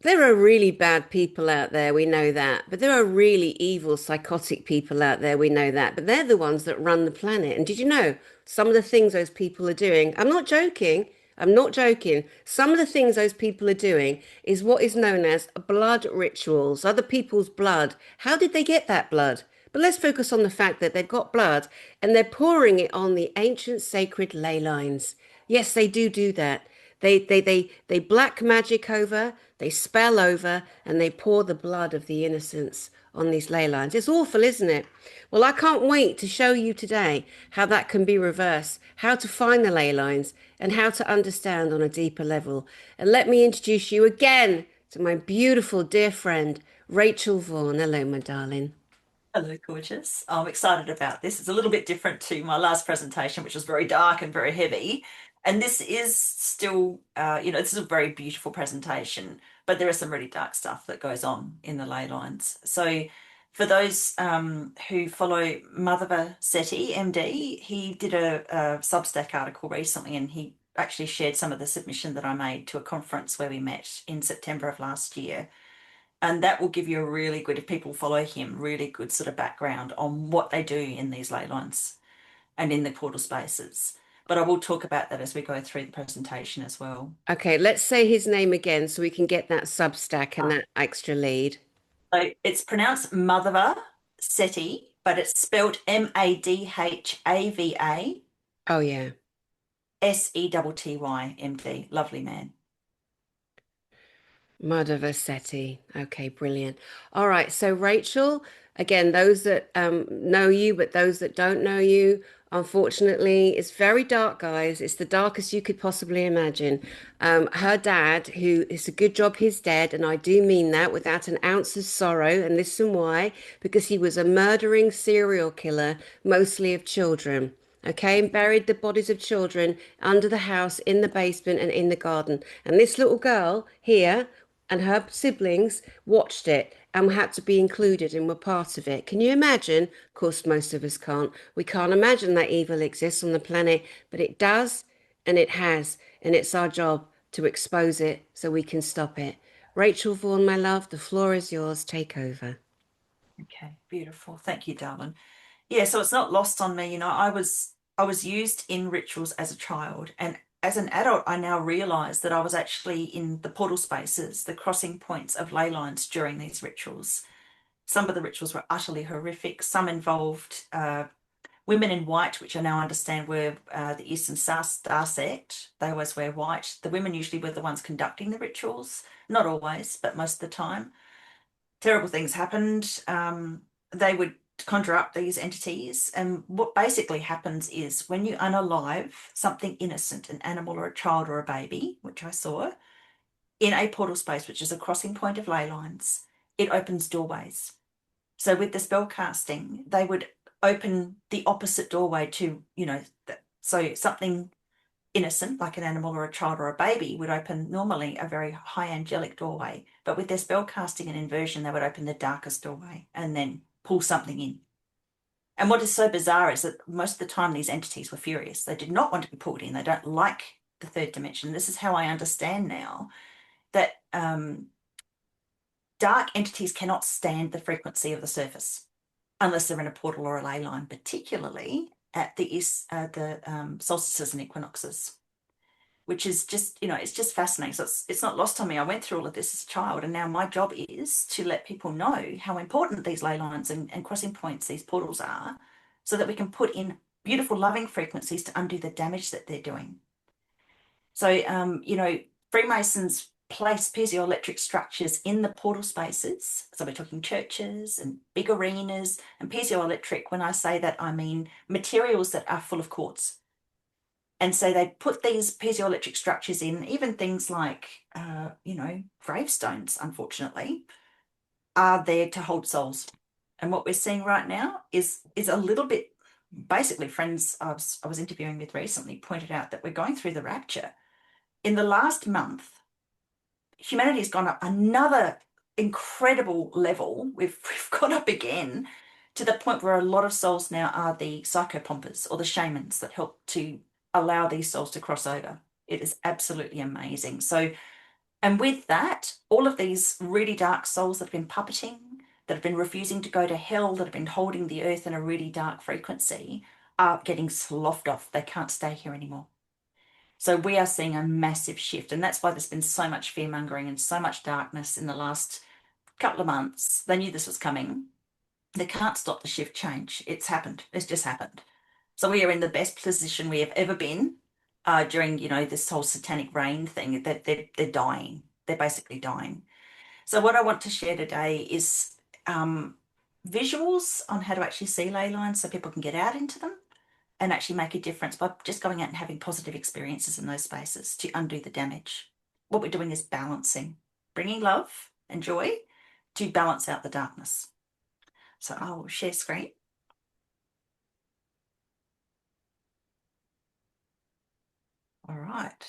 There are really bad people out there, we know that. But there are really evil, psychotic people out there, we know that. But they're the ones that run the planet. And did you know some of the things those people are doing? I'm not joking. I'm not joking. Some of the things those people are doing is what is known as blood rituals, other people's blood. How did they get that blood? But let's focus on the fact that they've got blood and they're pouring it on the ancient sacred ley lines. Yes, they do that. They black magic over, they spell over, and they pour the blood of the innocents on these ley lines. It's awful, isn't it? Well, I can't wait to show you today how that can be reversed, how to find the ley lines, and how to understand on a deeper level. And let me introduce you again to my beautiful dear friend, Rachel Vaughn. Hello, my darling. Hello, gorgeous. I'm excited about this. It's a little bit different to my last presentation, which was very dark and very heavy. And this is still, this is a very beautiful presentation, but there is some really dark stuff that goes on in the ley lines. So, for those who follow Madhava Sethi, MD, he did a Substack article recently, and he actually shared some of the submission that I made to a conference where we met in September of last year. And that will give you a really good, if people follow him, really good sort of background on what they do in these ley lines and in the portal spaces. But I will talk about that as we go through the presentation as well. Okay, let's say his name again so we can get that Substack and Ah, that extra lead. So it's pronounced Madhava Sethi, but it's spelled Madhava Oh, yeah. Setty, MD. Lovely man. Madhavasetti. Okay, brilliant. All right, so Rachel, again, those that know you, but those that don't know you, unfortunately, it's very dark, guys. It's the darkest you could possibly imagine. Her dad, who it's a good job he's dead, and I do mean that without an ounce of sorrow, and listen why, because he was a murdering serial killer, mostly of children. Okay, and buried the bodies of children under the house, in the basement, and in the garden. And this little girl here and her siblings watched it and had to be included and were part of it. Can you imagine? Of course, most of us can't. We can't imagine that evil exists on the planet, but it does and it has, and it's our job to expose it so we can stop it. Rachel Vaughan, my love, the floor is yours. Take over. Okay, beautiful. Thank you, darling. Yeah, so it's not lost on me. I was used in rituals as a child, and as an adult, I now realize that I was actually in the portal spaces, the crossing points of ley lines during these rituals. Some of the rituals were utterly horrific. Some involved women in white, which I now understand were the Eastern Star sect. They always wear white. The women usually were the ones conducting the rituals, not always, but most of the time. Terrible things happened. They would conjure up these entities. And what basically happens is when you unalive something innocent, an animal or a child or a baby, which I saw, in a portal space, which is a crossing point of ley lines, it opens doorways. So with the spell casting, they would open the opposite doorway to, so something innocent, like an animal or a child or a baby, would open normally a very high angelic doorway. But with their spell casting and inversion, they would open the darkest doorway and then pull something in. And what is so bizarre is that most of the time these entities were furious. They did not want to be pulled in. They don't like the third dimension. This is how I understand now that dark entities cannot stand the frequency of the surface unless they're in a portal or a ley line, particularly at the solstices and equinoxes, which is just, it's just fascinating. So it's not lost on me. I went through all of this as a child, and now my job is to let people know how important these ley lines and crossing points, these portals are, so that we can put in beautiful, loving frequencies to undo the damage that they're doing. So, Freemasons place piezoelectric structures in the portal spaces. So we're talking churches and big arenas. And piezoelectric, when I say that, I mean materials that are full of quartz. And so they put these piezoelectric structures in, even things like, gravestones, unfortunately, are there to hold souls. And what we're seeing right now is a little bit, basically, friends I was interviewing with recently pointed out that we're going through the rapture. In the last month, humanity has gone up another incredible level. We've gone up again to the point where a lot of souls now are the psychopompers or the shamans that help to allow these souls to cross over. It is absolutely amazing. So And with that, all of these really dark souls that have been puppeting, that have been refusing to go to hell, that have been holding the earth in a really dark frequency, are getting sloughed off. They can't stay here anymore. So we are seeing a massive shift. And that's why there's been so much fear mongering and so much darkness in the last couple of months. They knew this was coming. They can't stop the shift change. It's happened. It's just happened. So we are in the best position we have ever been during, this whole satanic reign thing. That they're dying. They're basically dying. So what I want to share today is visuals on how to actually see ley lines so people can get out into them and actually make a difference by just going out and having positive experiences in those spaces to undo the damage. What we're doing is balancing, bringing love and joy to balance out the darkness. So I will share screen. All right.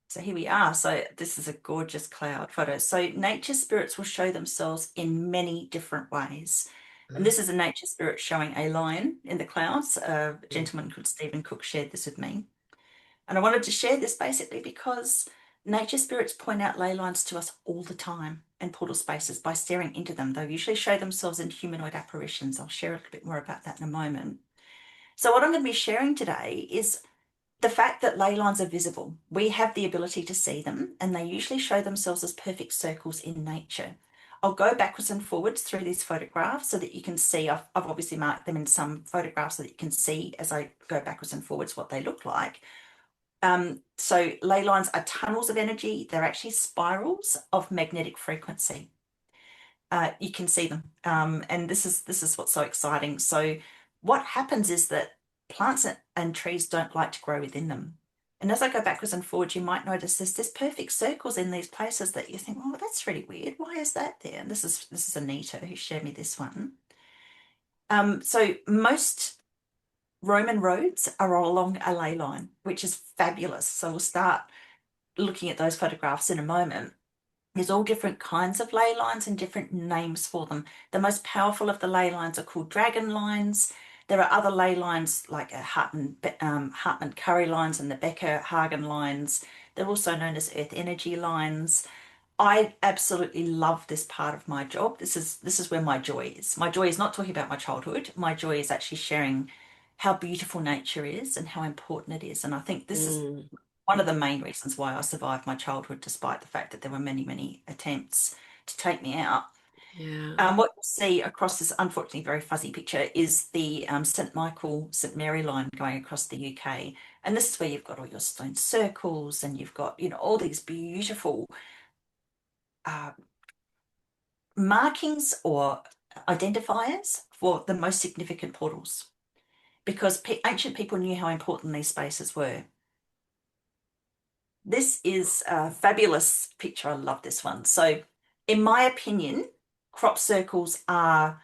So here we are. So this is a gorgeous cloud photo. So nature spirits will show themselves in many different ways. And this is a nature spirit showing a lion in the clouds. A gentleman called Stephen Cook shared this with me. And I wanted to share this basically because nature spirits point out ley lines to us all the time and portal spaces by staring into them. They usually show themselves in humanoid apparitions. I'll share a little bit more about that in a moment. So what I'm going to be sharing today is the fact that ley lines are visible. We have the ability to see them, and they usually show themselves as perfect circles in nature. I'll go backwards and forwards through these photographs so that you can see. I've obviously marked them in some photographs so that you can see as I go backwards and forwards what they look like. So ley lines are tunnels of energy. They're actually spirals of magnetic frequency. You can see them, and this is what's so exciting. So what happens is that plants and trees don't like to grow within them. And as I go backwards and forwards, you might notice there's perfect circles in these places that you think, oh, that's really weird. Why is that there? And this is Anita who shared me this one. So most Roman roads are along a ley line, which is fabulous. So we'll start looking at those photographs in a moment. There's all different kinds of ley lines and different names for them. The most powerful of the ley lines are called dragon lines. There are other ley lines like Hartman Curry lines and the Becker Hagen lines. They're also known as earth energy lines. I absolutely love this part of my job. This is where my joy is. My joy is not talking about my childhood. My joy is actually sharing how beautiful nature is and how important it is. And I think this is Mm, one of the main reasons why I survived my childhood, despite the fact that there were many, many attempts to take me out. yeah. What you'll see across this unfortunately very fuzzy picture is the St Michael, St Mary line going across the UK. And this is where you've got all your stone circles and you've got, all these beautiful uh, markings or identifiers for the most significant portals because ancient people knew how important these spaces were. This is a fabulous picture. I love this one. So, in my opinion, crop circles are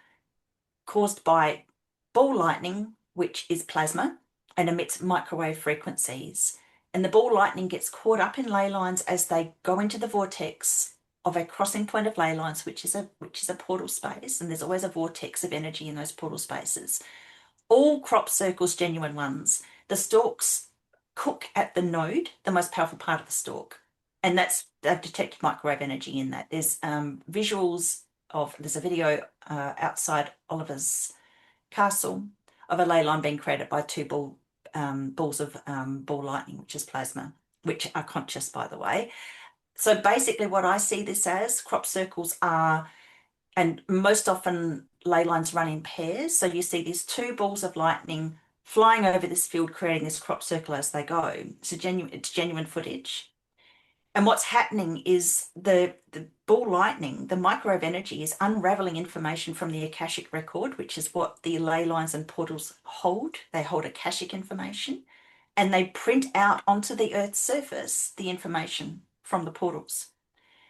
caused by ball lightning, which is plasma and emits microwave frequencies. And the ball lightning gets caught up in ley lines as they go into the vortex of a crossing point of ley lines, which is a portal space. And there's always a vortex of energy in those portal spaces. All crop circles, genuine ones, the stalks cook at the node, the most powerful part of the stalk. And they've detected microwave energy in that. There's there's a video outside Oliver's castle of a ley line being created by two balls of ball lightning, which is plasma, which are conscious, by the way. So basically, what I see this as crop circles are, and most often ley lines run in pairs. So you see these two balls of lightning flying over this field, creating this crop circle as they go. It's genuine footage. And what's happening is the ball lightning, the microwave energy is unraveling information from the Akashic record, which is what the ley lines and portals hold. They hold Akashic information and they print out onto the Earth's surface the information from the portals.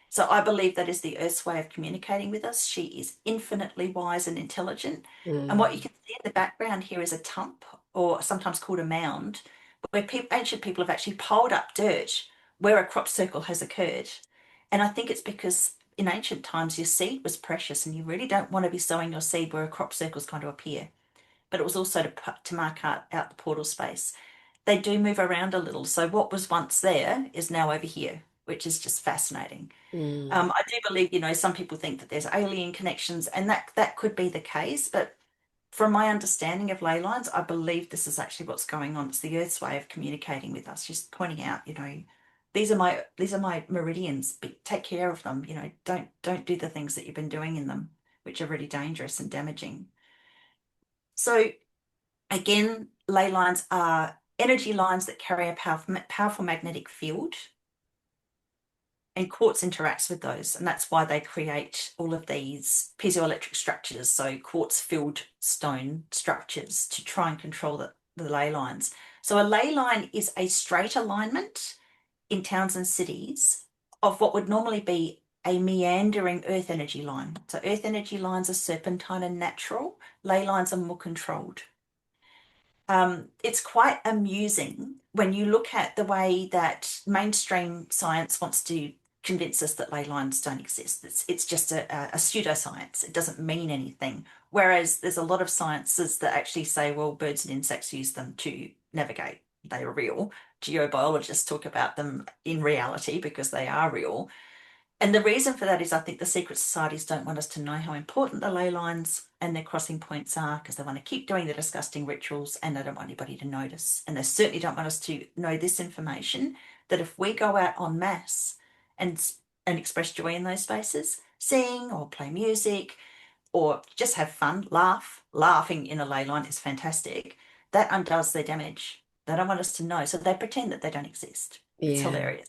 So I believe that is the Earth's way of communicating with us. She is infinitely wise and intelligent. And what you Mm, can see in the background here is a tump, or sometimes called a mound, where ancient people have actually piled up dirt where a crop circle has occurred. And I think it's because in ancient times your seed was precious and you really don't want to be sowing your seed where a crop circle is going to appear. But it was also to mark out the portal space. they do move around a little. So what was once there is now over here, which is just fascinating. Mm. I do believe, some people think that there's alien connections, and that could be the case, but from my understanding of ley lines, I believe this is actually what's going on. It's the Earth's way of communicating with us, just pointing out, these are my meridians. Take care of them. Don't do the things that you've been doing in them, which are really dangerous and damaging. So again, ley lines are energy lines that carry a powerful magnetic field, and quartz interacts with those, and that's why they create all of these piezoelectric structures, so quartz filled stone structures, to try and control the ley lines. So a ley line is a straight alignment in towns and cities of what would normally be a meandering earth energy line. So earth energy lines are serpentine and natural, ley lines are more controlled. It's quite amusing when you look at the way that mainstream science wants to convince us that ley lines don't exist. It's just a pseudoscience. It doesn't mean anything. Whereas there's a lot of sciences that actually say, well, birds and insects use them to navigate. They are real. Geobiologists talk about them in reality because they are real. And the reason for that is I think the secret societies don't want us to know how important the ley lines and their crossing points are, because they want to keep doing the disgusting rituals and they don't want anybody to notice. And they certainly don't want us to know this information, that if we go out en masse and express joy in those spaces, sing or play music or just have fun, laughing in a ley line is fantastic. That undoes their damage. They don't want us to know. So they pretend that they don't exist. It's Yeah. hilarious.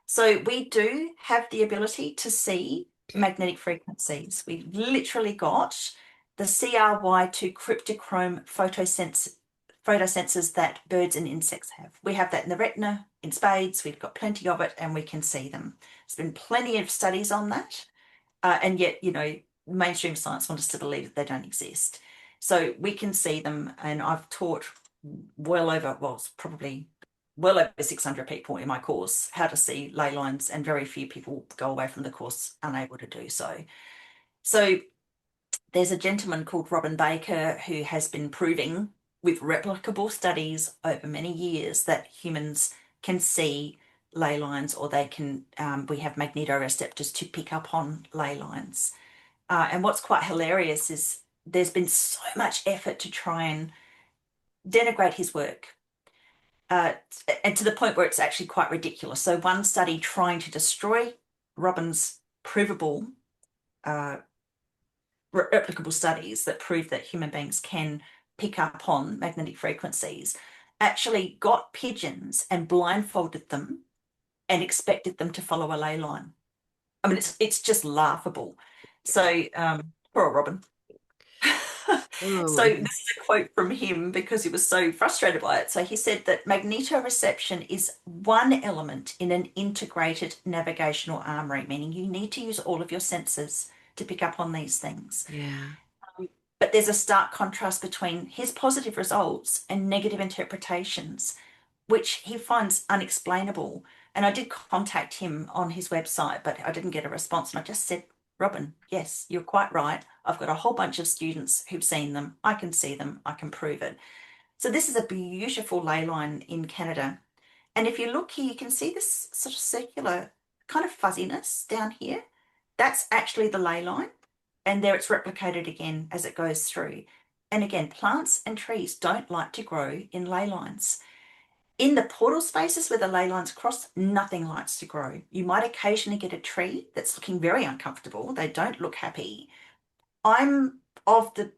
So we do have the ability to see magnetic frequencies. We've literally got the CRY2 cryptochrome photosensors that birds and insects have. We have that in the retina, in spades. We've got plenty of it and we can see them. There's been plenty of studies on that. And yet, mainstream science wants us to believe that they don't exist. So we can see them, and I've taught it's probably well over 600 people in my course how to see ley lines, and very few people go away from the course unable to do so. So there's a gentleman called Robin Baker who has been proving with replicable studies over many years that humans can see ley lines, or we have magnetoreceptors to pick up on ley lines. And what's quite hilarious is there's been so much effort to try and denigrate his work, uh, and to the point where it's actually quite ridiculous. So one study trying to destroy Robin's provable, uh, replicable studies that prove that human beings can pick up on magnetic frequencies actually got pigeons and blindfolded them and expected them to follow a ley line. I mean, it's just laughable. So, poor Robin. Oh So my this God. is a quote from him because he was so frustrated by it. So he said that magnetoreception is one element in an integrated navigational armory, meaning you need to use all of your senses to pick up on these things. Yeah. But there's a stark contrast between his positive results and negative interpretations, which he finds unexplainable. And I did contact him on his website, but I didn't get a response. And I just said, Robin, yes, you're quite right. I've got a whole bunch of students who've seen them. I can see them. I can prove it. So this is a beautiful ley line in Canada. And if you look here, you can see this sort of circular kind of fuzziness down here. That's actually the ley line. And there it's replicated again as it goes through. And again, plants and trees don't like to grow in ley lines. In the portal spaces where the ley lines cross, nothing likes to grow. You might occasionally get a tree that's looking very uncomfortable. They don't look happy. I'm of the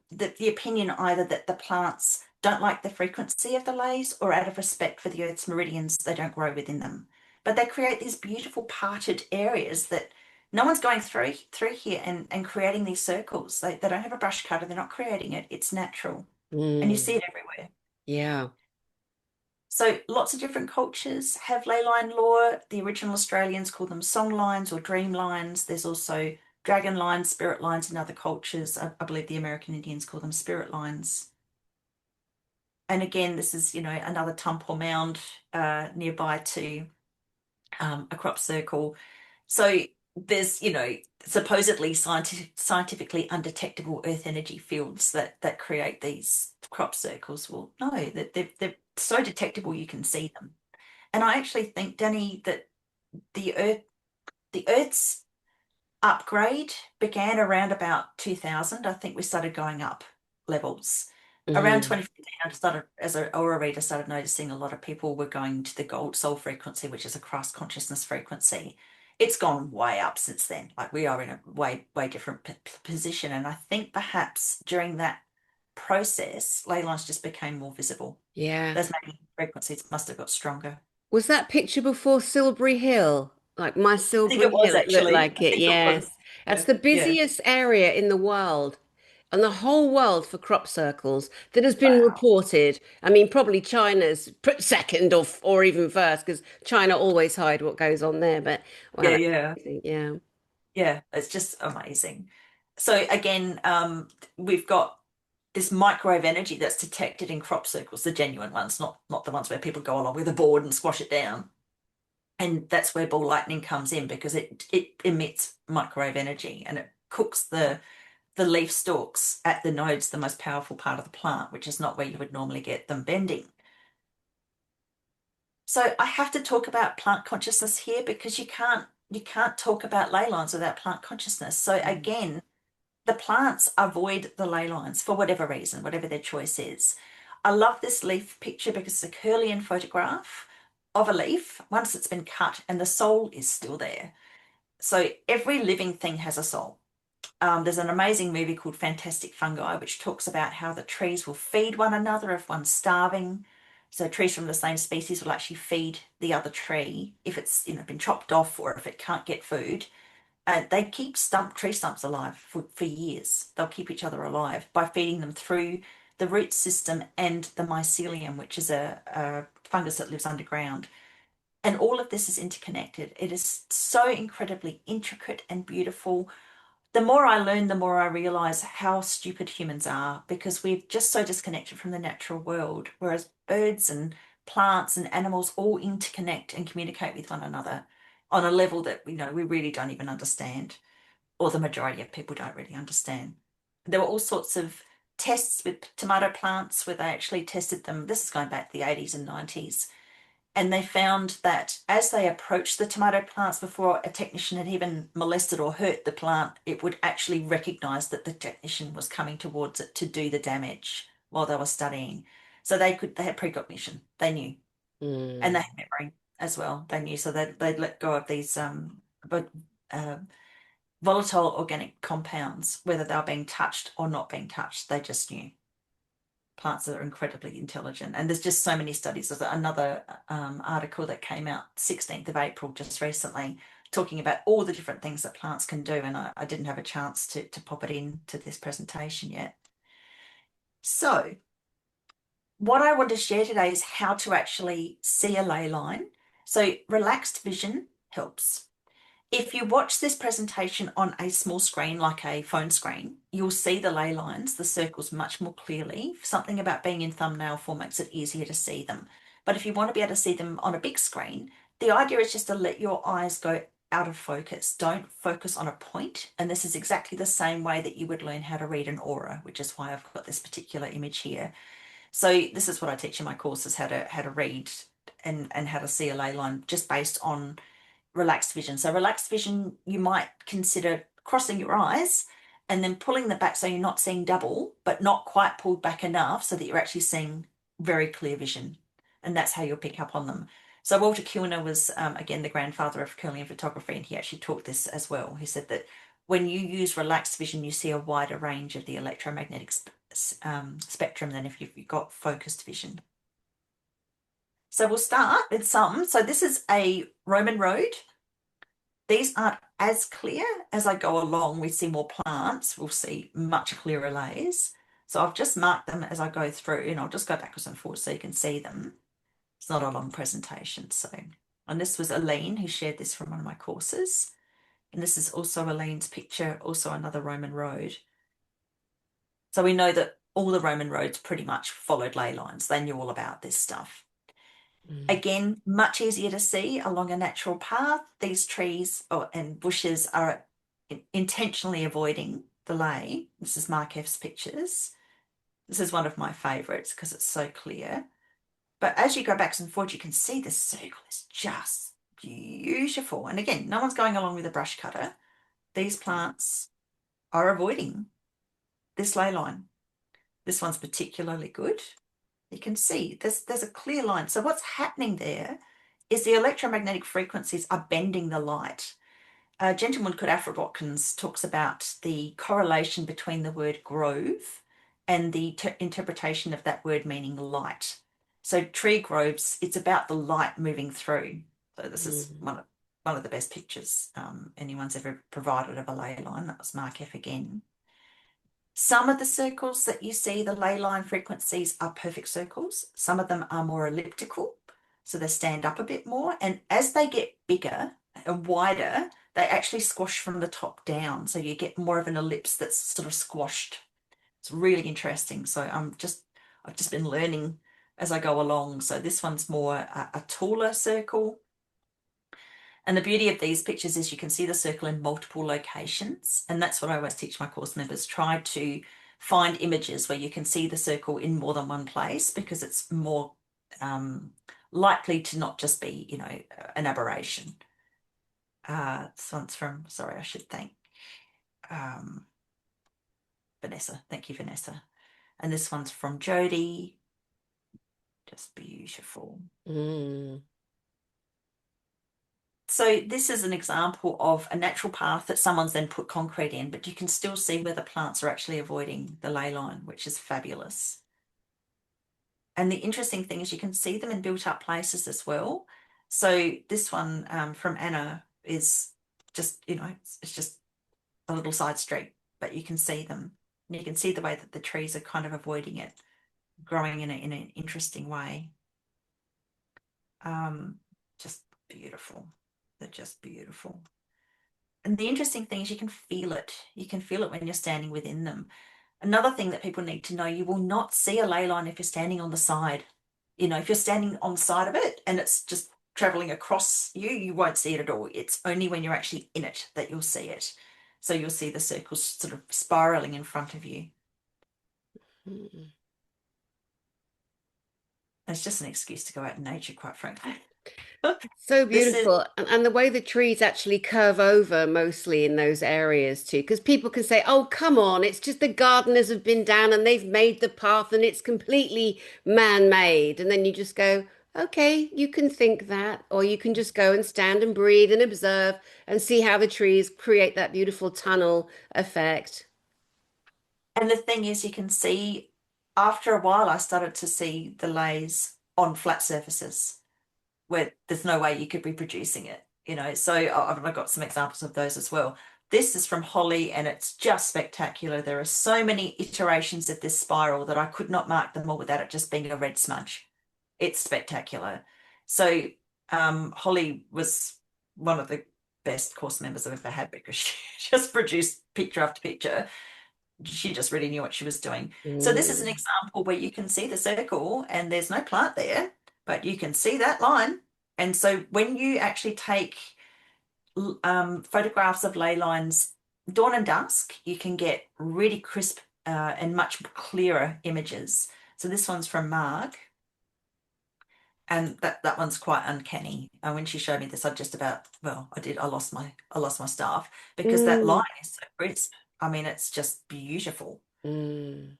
opinion either that the plants don't like the frequency of the leys, or out of respect for the Earth's meridians, they don't grow within them. But they create these beautiful parted areas that no one's going through here and creating these circles. They don't have a brush cutter, they're not creating it. It's natural. And you see Mm. it everywhere. Yeah. So lots of different cultures have ley line lore. The original Australians call them song lines or dream lines. There's also dragon lines, spirit lines in other cultures. I believe the American Indians call them spirit lines. And again, this is, another tumple mound nearby to a crop circle. So there's, supposedly scientifically undetectable earth energy fields that create these crop circles. Well, no, that they're so detectable you can see them. And I actually think, Danny, that the earth the earth's upgrade began around about 2000. I think we started going up levels. Around Mm. 2015, I started, as an aura reader, started noticing a lot of people were going to the gold soul frequency, which is a Christ consciousness frequency. It's gone way up since then. Like, we are in a way, way different position. And I think perhaps during that process, ley lines just became more visible. Yeah. Those maybe frequencies must have got stronger. Was that picture before Silbury Hill? Like my I think it Silbury was Hill, it looked actually. like I it. think it was. Yes. That's Yeah. the Yeah. busiest area in the world, and the whole world for crop circles that has been Wow. reported. I mean, probably China's second or even first, because China always hide what goes on there. But wow, Yeah, that's yeah. amazing. Yeah. Yeah, it's just amazing. So again, we've got this microwave energy that's detected in crop circles, the genuine ones, not the ones where people go along with a board and squash it down. And that's where ball lightning comes in, because it emits microwave energy, and it cooks the leaf stalks at the nodes, the most powerful part of the plant, which is not where you would normally get them bending. So I have to talk about plant consciousness here, because you can't talk about ley lines without plant consciousness. So Mm. again, the plants avoid the ley lines for whatever reason, whatever their choice is. I love this leaf picture because it's a Curlian photograph of a leaf once it's been cut, and the soul is still there. So every living thing has a soul. There's an amazing movie called Fantastic Fungi, which talks about how the trees will feed one another if one's starving. So trees from the same species will actually feed the other tree if it's been chopped off, or if it can't get food. They keep tree stumps alive for years. They'll keep each other alive by feeding them through the root system and the mycelium, which is a fungus that lives underground. And all of this is interconnected. It is so incredibly intricate and beautiful. The more I learn, the more I realize how stupid humans are, because we're just so disconnected from the natural world, whereas birds and plants and animals all interconnect and communicate with one another on a level that we really don't even understand, or the majority of people don't really understand. There were all sorts of tests with tomato plants where they actually tested them. This is going back to the 80s and 90s, and they found that as they approached the tomato plants before a technician had even molested or hurt the plant, it would actually recognize that the technician was coming towards it to do the damage while they were studying. So they had precognition. They knew. And they Mm. had memory as well. They knew. So they'd let go of these but volatile organic compounds, whether they were being touched or not being touched. They just knew. Plants are incredibly intelligent. And there's just so many studies. There's another article that came out 16th of April just recently, talking about all the different things that plants can do. And I didn't have a chance to pop it into this presentation yet. So what I want to share today is how to actually see a ley line. So relaxed vision helps. If you watch this presentation on a small screen, like a phone screen, you'll see the ley lines, the circles, much more clearly. Something about being in thumbnail form makes it easier to see them. But if you want to be able to see them on a big screen, the idea is just to let your eyes go out of focus. Don't focus on a point. And this is exactly the same way that you would learn how to read an aura, which is why I've got this particular image here. So this is what I teach in my courses, how to read and how to see a ley line, just based on relaxed vision. So relaxed vision, you might consider crossing your eyes and then pulling them back so you're not seeing double, but not quite pulled back enough so that you're actually seeing very clear vision. And that's how you'll pick up on them. So Walter Kilner was, again, the grandfather of Kirlian photography, and he actually taught this as well. He said that when you use relaxed vision, you see a wider range of the electromagnetic spectrum than if you've got focused vision. So we'll start with some. So this is a Roman road. These aren't as clear. As I go along, we see more plants. We'll see much clearer layers. So I've just marked them as I go through, and I'll just go backwards and forwards so you can see them. It's not a long presentation. So, and this was Aline who shared this from one of my courses. And this is also Aline's picture, also another Roman road. So we know that all the Roman roads pretty much followed ley lines. They knew all about this stuff. Mm. Again, much easier to see along a natural path. These trees and bushes are intentionally avoiding the lay. This is Mark F's pictures. This is one of my favourites because it's so clear. But as you go back and forwards, you can see the circle is just beautiful. And again, no one's going along with a brush cutter. These plants are avoiding this ley line. This one's particularly good. You can see there's a clear line. So what's happening there is the electromagnetic frequencies are bending the light. A gentleman called Alfred Watkins talks about the correlation between the word grove and the interpretation of that word meaning light. So tree groves, it's about the light moving through. So this is Mm. one of the best pictures anyone's ever provided of a ley line. That was Mark F again. Some of the circles that you see, the ley line frequencies are perfect circles. Some of them are more elliptical, so they stand up a bit more. And as they get bigger and wider, they actually squash from the top down. So you get more of an ellipse that's sort of squashed. It's really interesting. So I've just been learning as I go along. So this one's more a taller circle. And the beauty of these pictures is you can see the circle in multiple locations. And that's what I always teach my course members. Try to find images where you can see the circle in more than one place because it's more likely to not just be, an aberration. This one's from, sorry, I should thank um, Vanessa. Thank you, Vanessa. And this one's from Jody. Just beautiful. Mm. So this is an example of a natural path that someone's then put concrete in, but you can still see where the plants are actually avoiding the ley line, which is fabulous. And the interesting thing is you can see them in built up places as well. So this one from Anna is just, it's just a little side street, but you can see them. And you can see the way that the trees are kind of avoiding it, growing in an interesting way. Um, just beautiful. They're just beautiful. And the interesting thing is you can feel it. You can feel it when you're standing within them. Another thing that people need to know, you will not see a ley line if you're standing on the side. If you're standing on the side of it and it's just traveling across you, you won't see it at all. It's only when you're actually in it that you'll see it. So you'll see the circles sort of spiraling in front of you. Mm. It's just an excuse to go out in nature, quite frankly. So This is beautiful. And the way the trees actually curve over mostly in those areas too. Because people can say, oh, come on, it's just the gardeners have been down and they've made the path and it's completely man-made. And then you just go, okay, you can think that. Or you can just go and stand and breathe and observe and see how the trees create that beautiful tunnel effect. And the thing is, you can see after a while, I started to see the lays on flat surfaces where there's no way you could be producing it. So I've got some examples of those as well. This is from Holly and it's just spectacular. There are so many iterations of this spiral that I could not mark them all without it just being a red smudge. It's spectacular. So Holly was one of the best course members I've ever had because she just produced picture after picture. She just really knew what she was doing. So this is an Mm. example where you can see the circle and there's no plant there, but you can see that line. And so when you actually take photographs of ley lines dawn and dusk, you can get really crisp and much clearer images. So this one's from Marg, and that one's quite uncanny. And when she showed me this, I just about, well, I lost my staff because that line Mm. is so crisp. I mean, it's just beautiful. Mm.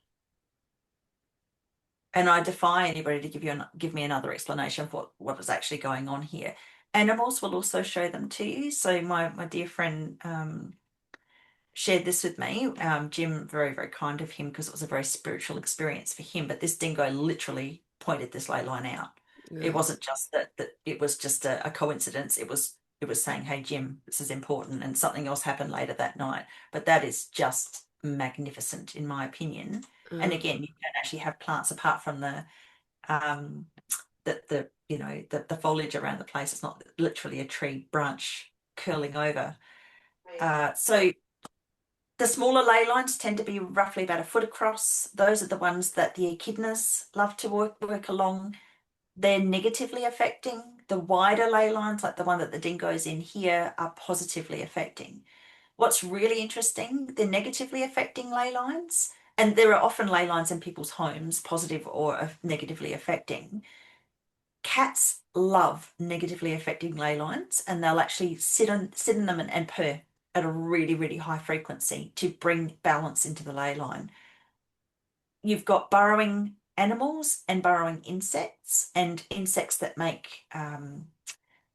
And I defy anybody to give me another explanation of what is actually going on here. Animals will also show them to you. So my dear friend shared this with me. Jim, very, very kind of him because it was a very spiritual experience for him. But this dingo literally pointed this ley line out. It Yeah. wasn't just that it was just a coincidence. It was saying, hey Jim, this is important, and something else happened later that night. But that is just magnificent in my opinion. And Uh, again, you don't actually have plants apart from um the foliage around the place. It's not literally a tree branch curling over. So the smaller ley lines tend to be roughly about a foot across. Those are the ones that the echidnas love to work along. they're negatively affecting. The wider ley lines, like the one that the dingo's in here, are positively affecting. What's really interesting, they're negatively affecting ley lines, and there are often ley lines in people's homes, positive or negatively affecting. Cats love negatively affecting ley lines, and they'll actually sit in them and purr at a really, really high frequency to bring balance into the ley line. You've got burrowing animals and burrowing insects, and insects that make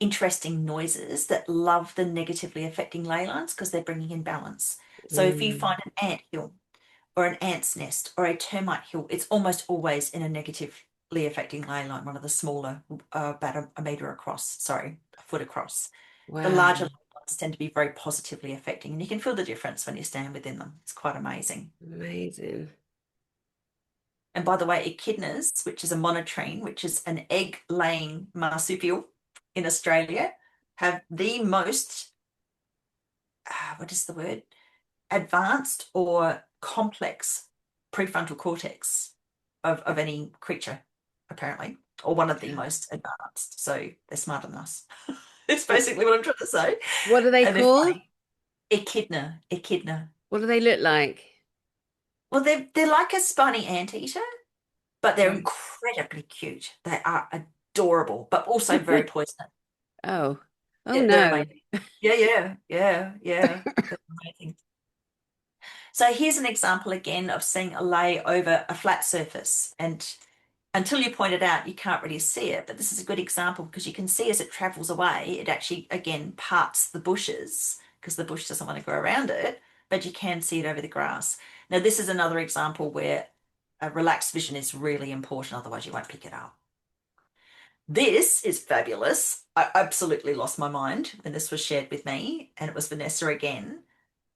interesting noises that love the negatively affecting ley lines because they're bringing in balance. So if you Mm. find an ant hill or an ant's nest or a termite hill, it's almost always in a negatively affecting ley line, one of the smaller, about a meter across, sorry, a foot across. The Wow. larger ones tend to be very positively affecting, and you can feel the difference when you stand within them. It's quite amazing. Amazing. And by the way, echidnas, which is a monotreme, which is an egg-laying marsupial in Australia, have the most, what is the word? Advanced or complex prefrontal cortex of any creature, apparently, or one of the most advanced. So they're smarter than us. It's Wh- basically what I'm trying to say. What are they And they're called? funny. Echidna, echidna. What do they look like? Well, they're like a spiny anteater, but they're Right. incredibly cute. They are adorable, but also very poisonous. Oh, oh Yeah, they're no. amazing. Yeah, yeah, yeah, yeah. They're amazing. So here's an example again of seeing a lay over a flat surface. And until you point it out, you can't really see it. But this is a good example because you can see as it travels away, it actually, again, parts the bushes because the bush doesn't want to go around it, but you can see it over the grass. Now, this is another example where a relaxed vision is really important, otherwise you won't pick it up. This is fabulous. I absolutely lost my mind when this was shared with me, and it was Vanessa again.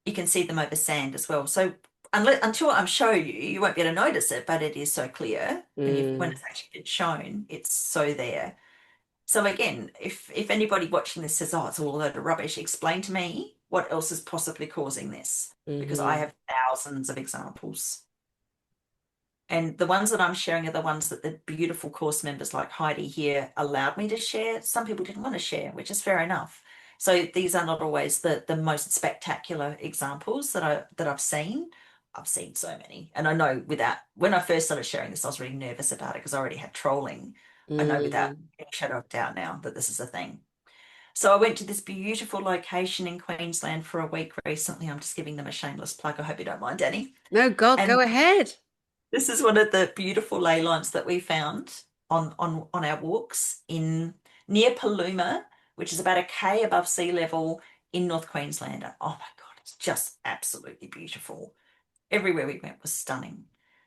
You can see them over sand as well. So until I'm show you, you won't be able to notice it, but it is so clear. When Mm, it's actually been shown, it's so there. So again, if anybody watching this says, "Oh, it's all a load of rubbish," explain to me what else is possibly causing this, because I hmm. have thousands of examples. And the ones that I'm sharing are the ones that the beautiful course members like Heidi here allowed me to share. Some people didn't want to share, which is fair enough. So these are not always the most spectacular examples that I've seen. I've seen so many. And I know without when I first started sharing this, I was really nervous about it because I already had trolling. I know without Mm. any shadow of doubt now that this is a thing. So I went to this beautiful location in Queensland for a week recently. I'm just giving them a shameless plug. I hope you don't mind, Danny. No, God, And go ahead. this is one of the beautiful ley lines that we found on our walks in near Paluma, which is about a K above sea level in North Queensland. Oh my God, it's just absolutely beautiful. Everywhere we went was stunning.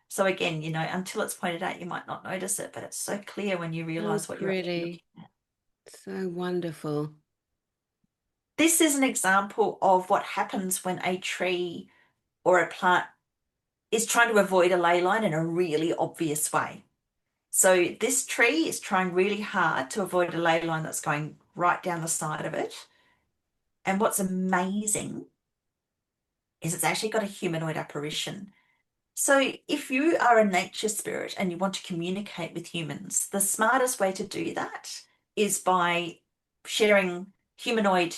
So again, until it's pointed out, you might not notice it, but it's so clear when you So realize what you're actually pretty. looking at. So wonderful. This is an example of what happens when a tree or a plant is trying to avoid a ley line in a really obvious way. So this tree is trying really hard to avoid a ley line that's going right down the side of it. And what's amazing is it's actually got a humanoid apparition. So if you are a nature spirit and you want to communicate with humans, the smartest way to do that is by sharing humanoid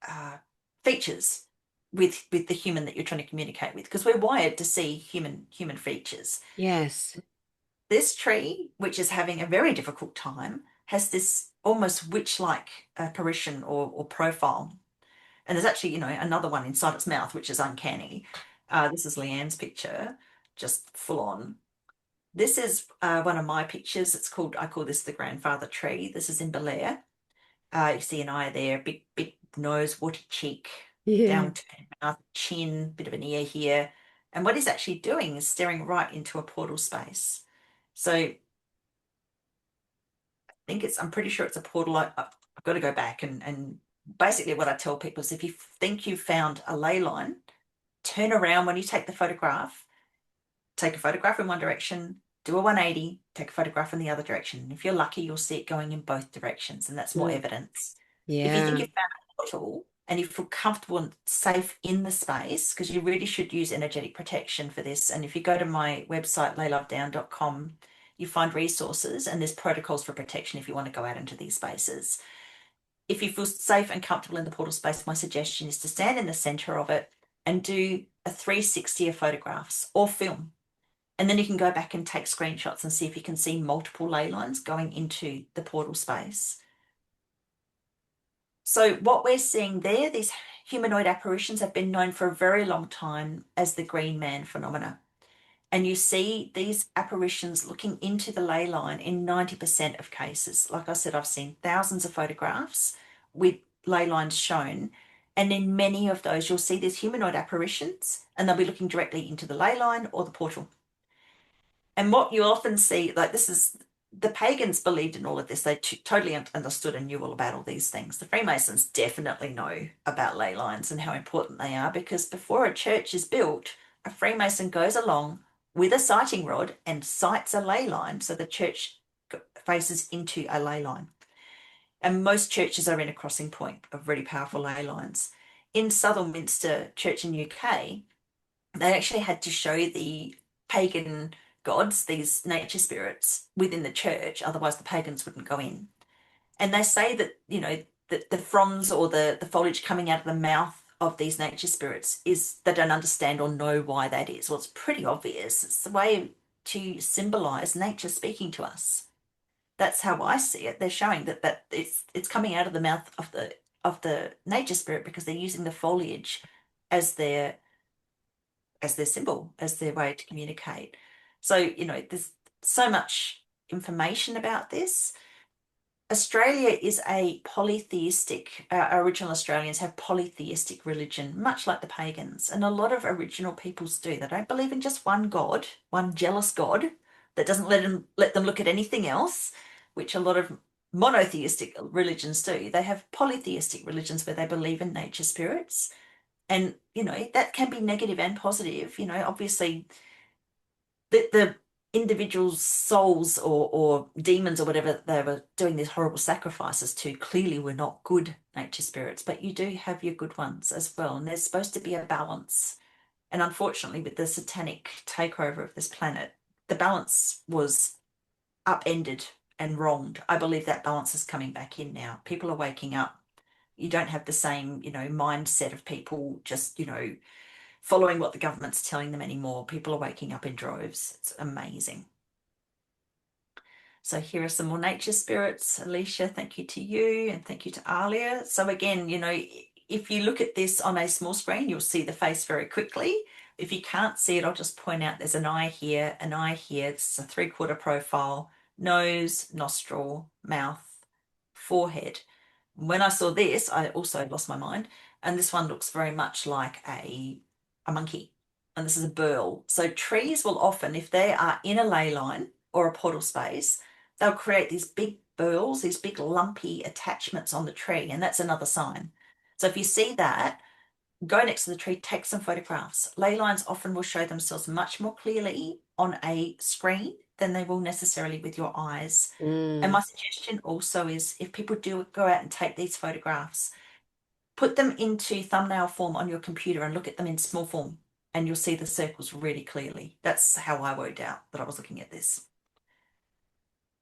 uh, features with the human that you're trying to communicate with, because we're wired to see human features. Yes. This tree, which is having a very difficult time, has this almost witch-like apparition or profile. And there's actually, another one inside its mouth, which is uncanny. This is Leanne's picture, just full on. This is one of my pictures. I call this the grandfather tree. This is in Belair. You see an eye there, big nose, warty cheek, Yeah. downturned mouth, chin, bit of an ear here. And what he's actually doing is staring right into a portal space. So I'm pretty sure it's a portal. I've got to go back and basically what I tell people is if you think you've found a ley line, turn around when you take a photograph in one direction, do a 180, take a photograph in the other direction. And if you're lucky, you'll see it going in both directions, and that's more Mm. evidence. If you think Yeah. you've found a portal and you feel comfortable and safe in the space, because you really should use energetic protection for this. And if you go to my website, laylovedown.com, you find resources, and there's protocols for protection if you want to go out into these spaces. If you feel safe and comfortable in the portal space, my suggestion is to stand in the center of it and do a 360 of photographs or film. And then you can go back and take screenshots and see if you can see multiple ley lines going into the portal space. So what we're seeing there, these humanoid apparitions have been known for a very long time as the green man phenomena. And you see these apparitions looking into the ley line in 90% of cases. Like I said, I've seen thousands of photographs with ley lines shown. And in many of those, you'll see these humanoid apparitions and they'll be looking directly into the ley line or the portal. And what you often see, like this is the pagans believed in all of this. They totally understood and knew all about all these things. The Freemasons definitely know about ley lines and how important they are because before a church is built, a Freemason goes along with a sighting rod and sights a ley line so the church faces into a ley line. And most churches are in a crossing point of really powerful ley lines. In Southern Minster Church in UK, they actually had to show the pagan gods, these nature spirits, within the church, otherwise the pagans wouldn't go in. And they say that, that the fronds or the foliage coming out of the mouth of these nature spirits is they don't understand or know why that is. Well, it's pretty obvious. It's the way to symbolize nature speaking to us. That's how I see it. They're showing that it's coming out of the mouth of the nature spirit because they're using the foliage as their symbol, as their way to communicate. So, there's so much information about this. Australia is a polytheistic, original Australians have polytheistic religion, much like the pagans. And a lot of original peoples do. They don't believe in just one God, one jealous God that doesn't let them look at anything else, which a lot of monotheistic religions do. They have polytheistic religions where they believe in nature spirits. And, that can be negative and positive. Obviously, the individuals' souls or demons or whatever they were doing these horrible sacrifices to clearly were not good nature spirits, but you do have your good ones as well. And there's supposed to be a balance. And unfortunately, with the satanic takeover of this planet, the balance was upended and wronged. I believe that balance is coming back in now. People are waking up. You don't have the same, mindset of people just, following what the government's telling them anymore. People are waking up in droves. It's amazing. So here are some more nature spirits. Alicia, thank you to you and thank you to Alia. So again, if you look at this on a small screen, you'll see the face very quickly. If you can't see it, I'll just point out there's an eye here, an eye here. It's a 3/4 profile, nose, nostril, mouth, forehead. When I saw this, I also lost my mind. And this one looks very much like a monkey. And this is a burl. So trees will often, if they are in a ley line or a portal space, they'll create these big burls, these big lumpy attachments on the tree. And that's another sign. So if you see that, go next to the tree, take some photographs. Ley lines often will show themselves much more clearly on a screen than they will necessarily with your eyes. And my Mm. suggestion also is if people do go out and take these photographs, put them into thumbnail form on your computer and look at them in small form, and you'll see the circles really clearly. That's how I worked out that I was looking at this.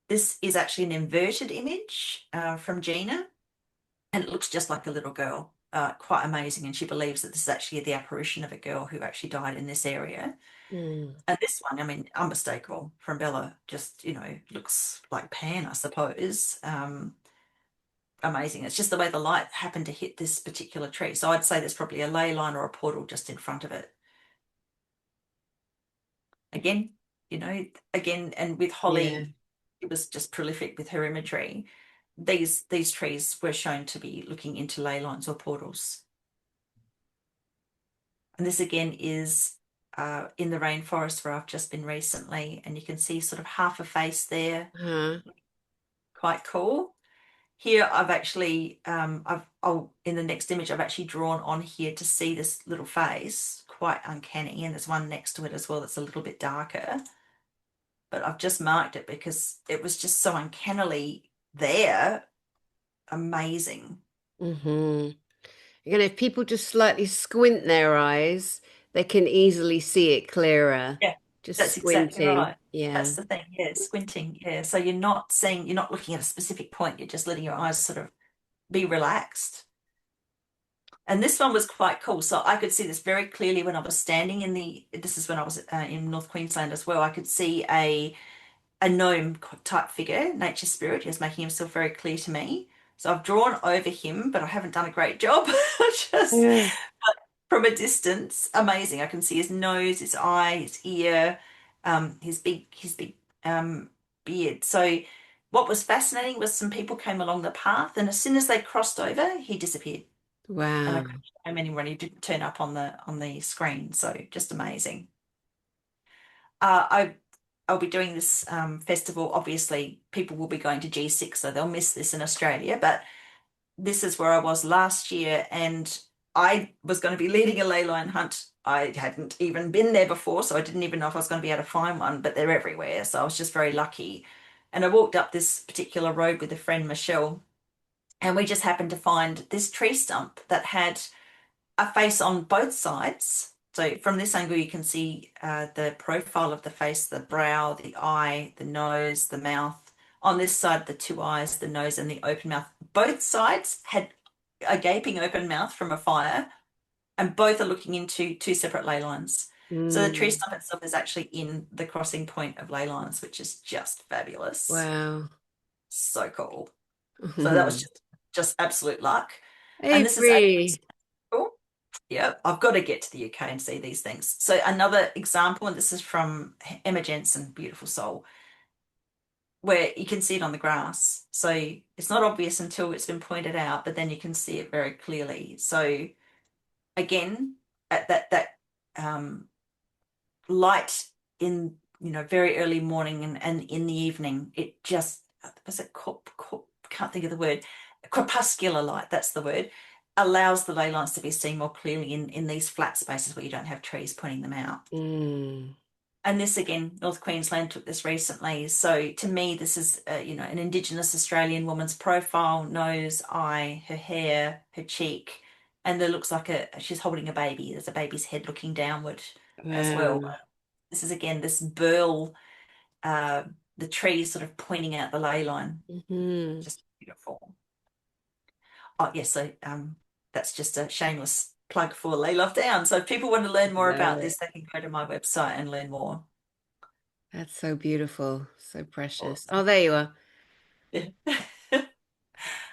This is actually an inverted image from Gina, and it looks just like a little girl. Quite amazing. And she believes that this is actually the apparition of a girl who actually died in this area. Mm. And this one, I mean, unmistakable from Bella, just, looks like Pan, I suppose. Amazing. It's just the way the light happened to hit this particular tree. So I'd say there's probably a ley line or a portal just in front of it. Again, again, and with Yeah. Holly, it was just prolific with her imagery. These trees were shown to be looking into ley lines or portals. And this again is in the rainforest where I've just been recently, and you can see sort of half a face there. Huh. Quite cool. Here I've actually, in the next image, I've actually drawn on here to see this little face, quite uncanny. And there's one next to it as well that's a little bit darker. But I've just marked it because it was just so uncannily there. Amazing. Mm-hmm. If people just slightly squint their eyes, they can easily see it clearer. Yeah. Just That's exactly squinting. right. Yeah. That's the thing. Yeah, squinting. Yeah. So you're not seeing, you're not looking at a specific point. You're just letting your eyes sort of be relaxed. And this one was quite cool. So I could see this very clearly when I was standing in this is when I was in North Queensland as well. I could see a gnome type figure, nature spirit. He was making himself very clear to me. So I've drawn over him, but I haven't done a great job. Just Yeah. from a distance, amazing. I can see his nose, his eye, his ear, his big beard. So what was fascinating was some people came along the path, and as soon as they crossed over, he disappeared, and I Wow. couldn't show him anyone. He didn't turn up on the screen. So just amazing. I I'll be doing this festival. Obviously, people will be going to G6, so they'll miss this in Australia. But this is where I was last year, and I was going to be leading a ley line hunt. I hadn't even been there before, so I didn't even know if I was going to be able to find one, but they're everywhere. So I was just very lucky. And I walked up this particular road with a friend, Michelle, and we just happened to find this tree stump that had a face on both sides. So from this angle, you can see the profile of the face, the brow, the eye, the nose, the mouth. On this side, the two eyes, the nose, and the open mouth. Both sides had a gaping open mouth from a fire, and both are looking into two separate ley lines. So the tree Mm. stump itself is actually in the crossing point of ley lines, which is just fabulous. Wow. So cool. So that was just absolute luck. And this is Avery. April. Yeah, I've got to get to the UK and see these things. So another example, and this is from Emma Jensen, beautiful soul, where you can see it on the grass. So it's not obvious until it's been pointed out, but then you can see it very clearly. So again, at that um, light in very early morning and in the evening, it just was it can't think of the word, crepuscular light. That's the word. Allows the ley lines to be seen more clearly in these flat spaces where you don't have trees pointing them out. Mm. And this again, North Queensland took this recently. So to me, this is an Indigenous Australian woman's profile, nose, eye, her hair, her cheek, and there looks like she's holding a baby. There's a baby's head looking downward as well. Wow. This is again this burl, uh, the trees sort of pointing out the ley line. Hmm. Just beautiful. Oh, yes, so that's just a shameless plug for Lay Love Down. So if people want to learn more Love about it. this, they can go to my website and learn more. That's so beautiful. So precious. Oh, Awesome. there you are. Yeah.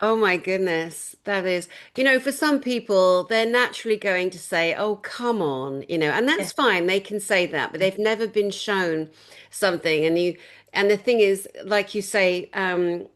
Oh my goodness. That is, for some people, they're naturally going to say, oh, come on, and Yeah. that's fine. They can say that, but they've never been shown something. And the thing is, like you say, um,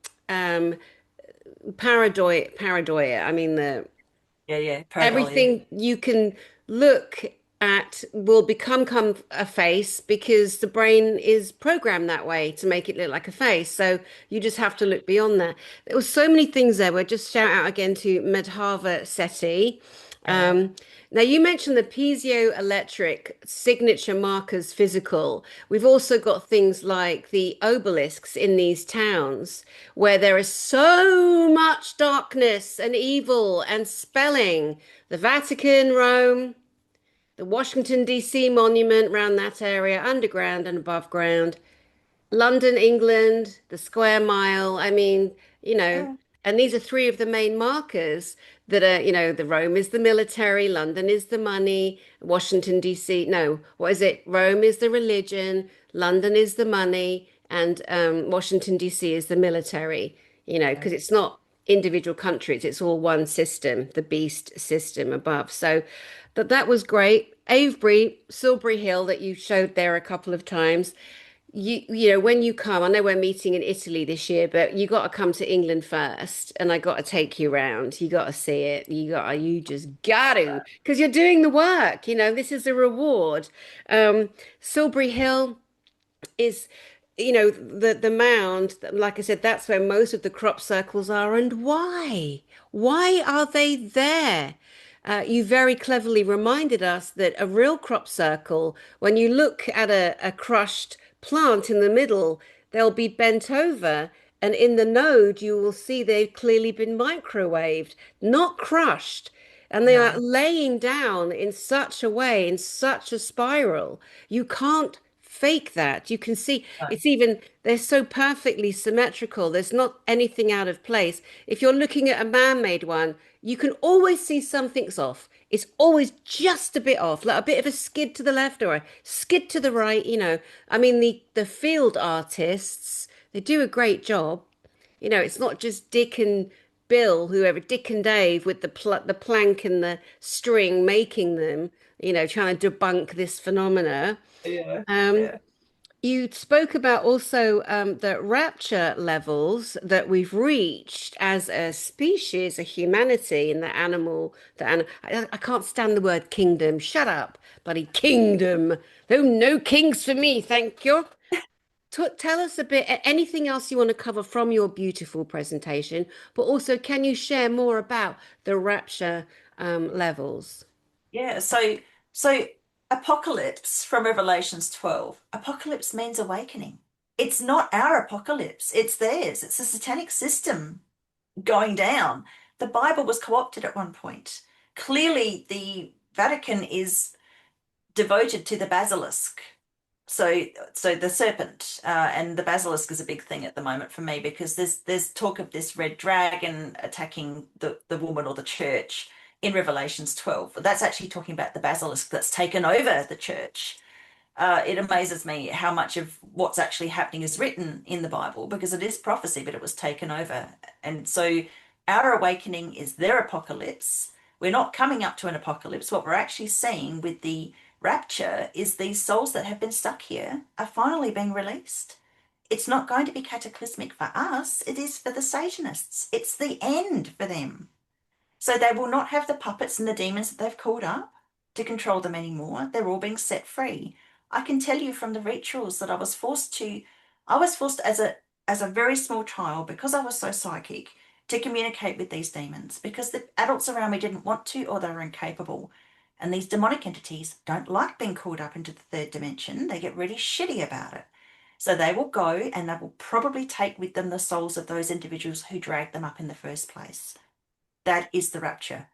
pareidoia. I mean, Yeah, yeah. Pareidolia. everything you can look at will become a face because the brain is programmed that way to make it look like a face. So you just have to look beyond that. There were so many things there. We'll just shout out again to Madhava Sethi. Yeah. Um, Now, you mentioned the piezoelectric signature markers physical. We've also got things like the obelisks in these towns where there is so much darkness and evil and spelling. The Vatican, Rome, the Washington, D.C. monument around that area, underground and above ground. London, England, the square mile. I mean, you know, Yeah. and these are three of the main markers that are, the Rome is the military, London is the money, Washington, D.C. No, what is it? Rome is the religion, London is the money, and Washington, D.C. is the military, Yeah. because it's not individual countries, it's all one system, the beast system above. So that was great. Avebury, Silbury Hill that you showed there a couple of times when you come, I know we're meeting in Italy this year, but you got to come to England first, and I got to take you round. You got to see it. You just got to, because you're doing the work. This is the reward. Silbury Hill is, the mound. Like I said, that's where most of the crop circles are. And why? Why are they there? You very cleverly reminded us that a real crop circle, when you look at a crushed plant in the middle, they'll be bent over. And in the node, you will see they've clearly been microwaved, not crushed. And they are No. laying down in such a way, in such a spiral. You can't fake that. You can see No. it's even, they're so perfectly symmetrical. There's not anything out of place. If you're looking at a man-made one, you can always see something's off. It's always just a bit off, like a bit of a skid to the left or a skid to the right, you know. I mean, the field artists, they do a great job. You know, it's not just Dick and Bill, whoever, Dick and Dave with the plank and the string making them, you know, trying to debunk this phenomena. Yeah, Um, yeah. you spoke about also the rapture levels that we've reached as a species, a humanity in I can't stand the word kingdom. Shut up, bloody kingdom. No, no kings for me, thank you. Tell us a bit, anything else you want to cover from your beautiful presentation, but also can you share more about the rapture levels? Yeah, so apocalypse from Revelations 12. Apocalypse means awakening. It's not our apocalypse, it's theirs. It's a satanic system going down. The Bible was co-opted at one point. Clearly, the Vatican is devoted to the basilisk. So the serpent and the basilisk is a big thing at the moment for me because there's talk of this red dragon attacking the woman or the church in Revelations 12. That's actually talking about the basilisk that's taken over the church. It amazes me how much of what's actually happening is written in the Bible because it is prophecy, but it was taken over. And so our awakening is their apocalypse. We're not coming up to an apocalypse. What we're actually seeing with the rapture is these souls that have been stuck here are finally being released. It's not going to be cataclysmic for us, it is for the Satanists. It's the end for them. So they will not have the puppets and the demons that they've called up to control them anymore. They're all being set free. I can tell you from the rituals that I was forced as a very small child because I was so psychic to communicate with these demons because the adults around me didn't want to or they were incapable. And these demonic entities don't like being called up into the third dimension. They get really shitty about it. So they will go and they will probably take with them the souls of those individuals who dragged them up in the first place. That is the rapture.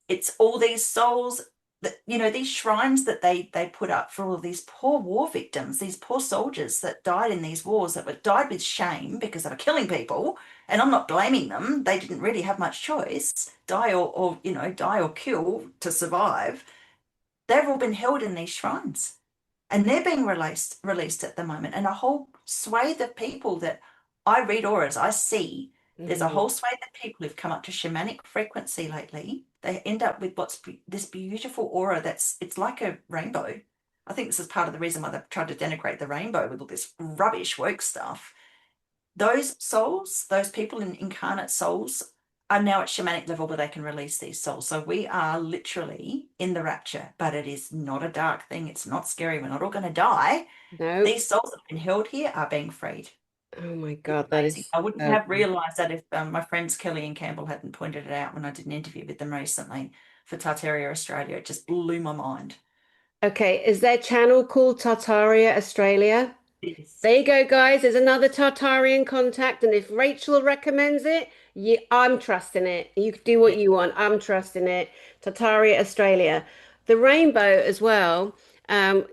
It's all these souls that, you know, these shrines that they put up for all these poor war victims, these poor soldiers that died in these wars that were died with shame because they were killing people. And I'm not blaming them. They didn't really have much choice. Die or you know, die or kill to survive. They've all been held in these shrines and they're being released at the moment. And a whole swathe of people that I read auras, I see there's a Mhm. whole swathe of people who've come up to shamanic frequency lately. They end up with this beautiful aura it's like a rainbow. I think this is part of the reason why they've tried to denigrate the rainbow with all this rubbish woke stuff. Those souls, those people in incarnate souls, are now at shamanic level where they can release these souls. So we are literally in the rapture, but it is not a dark thing. It's not scary. We're not all going to die. No. These souls that have been held here are being freed. Oh my It's God, that amazing. is I wouldn't so have cool. realized that if my friends Kelly and Campbell hadn't pointed it out when I did an interview with them recently for Tartaria Australia. It just blew my mind. Okay, is their channel called Tartaria Australia? Yes. There you go, guys. There's another Tartarian contact, and if Rachel recommends it, I'm trusting it. You can do what Yeah. you want. I'm trusting it. Tartaria Australia. The rainbow as well. Um,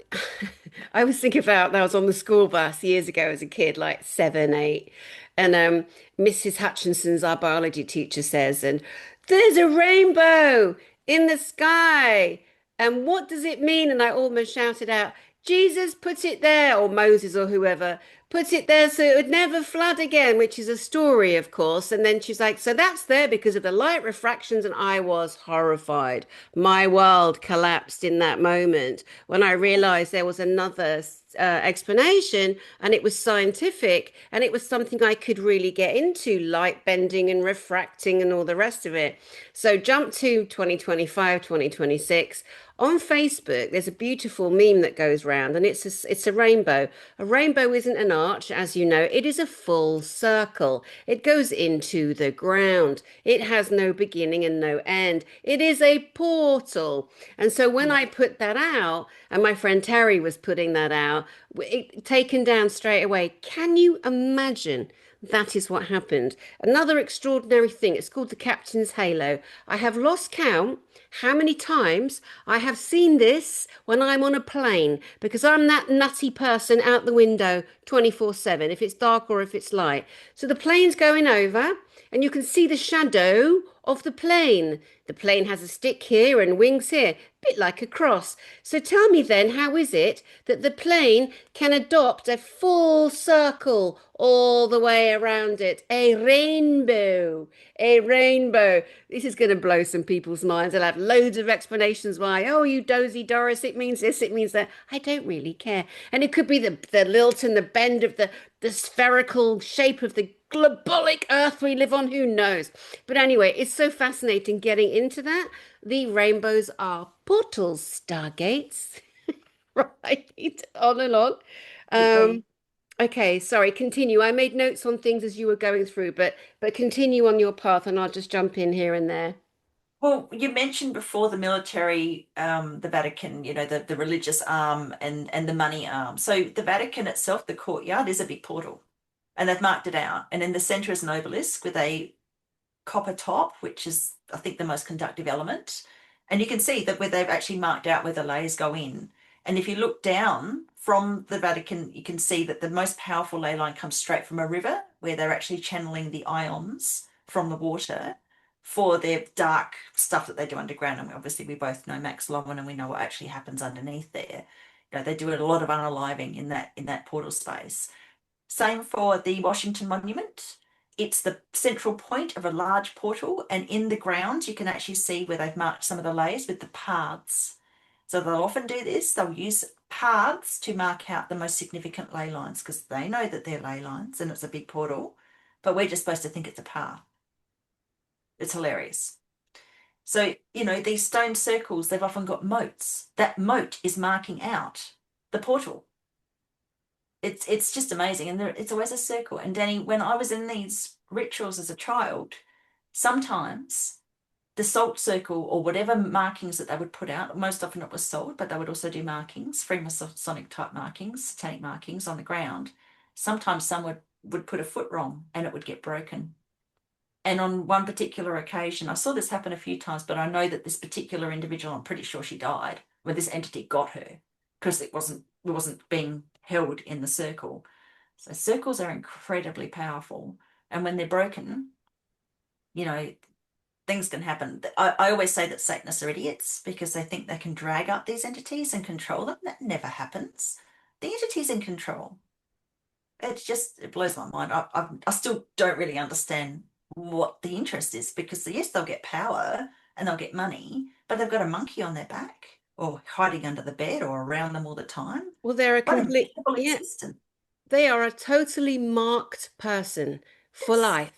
I was thinking about that. I was on the school bus years ago as a kid, like 7, 8, and Mrs. Hutchinson's our biology teacher says, and there's a rainbow in the sky. And what does it mean? And I almost shouted out, Jesus put it there, or Moses or whoever put it there so it would never flood again, which is a story, of course. And then she's like, so that's there because of the light refractions. And I was horrified. My world collapsed in that moment when I realized there was another explanation and it was scientific and it was something I could really get into, light bending and refracting and all the rest of it. So jump to 2025, 2026. On Facebook, there's a beautiful meme that goes round, and it's a rainbow. A rainbow isn't an arch, as you know, it is a full circle. It goes into the ground. It has no beginning and no end. It is a portal. And so when Yeah. I put that out, and my friend Terry was putting that out, it taken down straight away. Can you imagine That is what happened. Another extraordinary thing, it's called the captain's halo. I have lost count how many times I have seen this when I'm on a plane because I'm that nutty person out the window 24/7, if it's dark or if it's light. So the plane's going over and you can see the shadow of the plane. The plane has a stick here and wings here, a bit like a cross. So tell me then, how is it that the plane can adopt a full circle all the way around it? A rainbow, a rainbow. This is going to blow some people's minds. They'll have loads of explanations why. Oh, you dozy Doris, it means this, it means that. I don't really care. And it could be the lilt and the bend of the spherical shape of the globolic earth we live on. Who knows? But anyway, it's so fascinating getting into that. The rainbows are portals, stargates, right? On and on. Um, Absolutely. okay, sorry, continue. I made notes on things as you were going through, but continue on your path and I'll just jump in here and there. Well, you mentioned before the military, the Vatican, the religious arm and the money arm. So the Vatican itself, the courtyard, is a big portal, and they've marked it out. And in the center is an obelisk with a copper top, which is, I think, the most conductive element. And you can see that where they've actually marked out where the layers go in. And if you look down from the Vatican, you can see that the most powerful ley line comes straight from a river where they're actually channeling the ions from the water for their dark stuff that they do underground. And obviously, we both know Max Lowen and we know what actually happens underneath there. They do a lot of unaliving in that portal space. Same for the Washington Monument. It's the central point of a large portal, and in the ground, you can actually see where they've marked some of the layers with the paths. So they'll often do this, they'll use paths to mark out the most significant ley lines because they know that they're ley lines and it's a big portal, but we're just supposed to think it's a path. It's hilarious. So, these stone circles, they've often got moats. That moat is marking out the portal. It's just amazing, and it's always a circle. And Danny, when I was in these rituals as a child, sometimes the salt circle or whatever markings that they would put out, most often it was salt, but they would also do markings, Freemasonic type markings, satanic markings on the ground. Sometimes some would put a foot wrong and it would get broken. And on one particular occasion, I saw this happen a few times, but I know that this particular individual, I'm pretty sure she died, where this entity got her because it wasn't being held in the circle. So circles are incredibly powerful. And when they're broken, you know, things can happen. I always say that Satanists are idiots because they think they can drag up these entities and control them. That never happens. The entity's in control. It blows my mind. I still don't really understand what the interest is because yes, they'll get power and they'll get money, but they've got a monkey on their back or hiding under the bed or around them all the time. Well, they're a What a complete, miserable yeah, existence. they are a totally marked person for life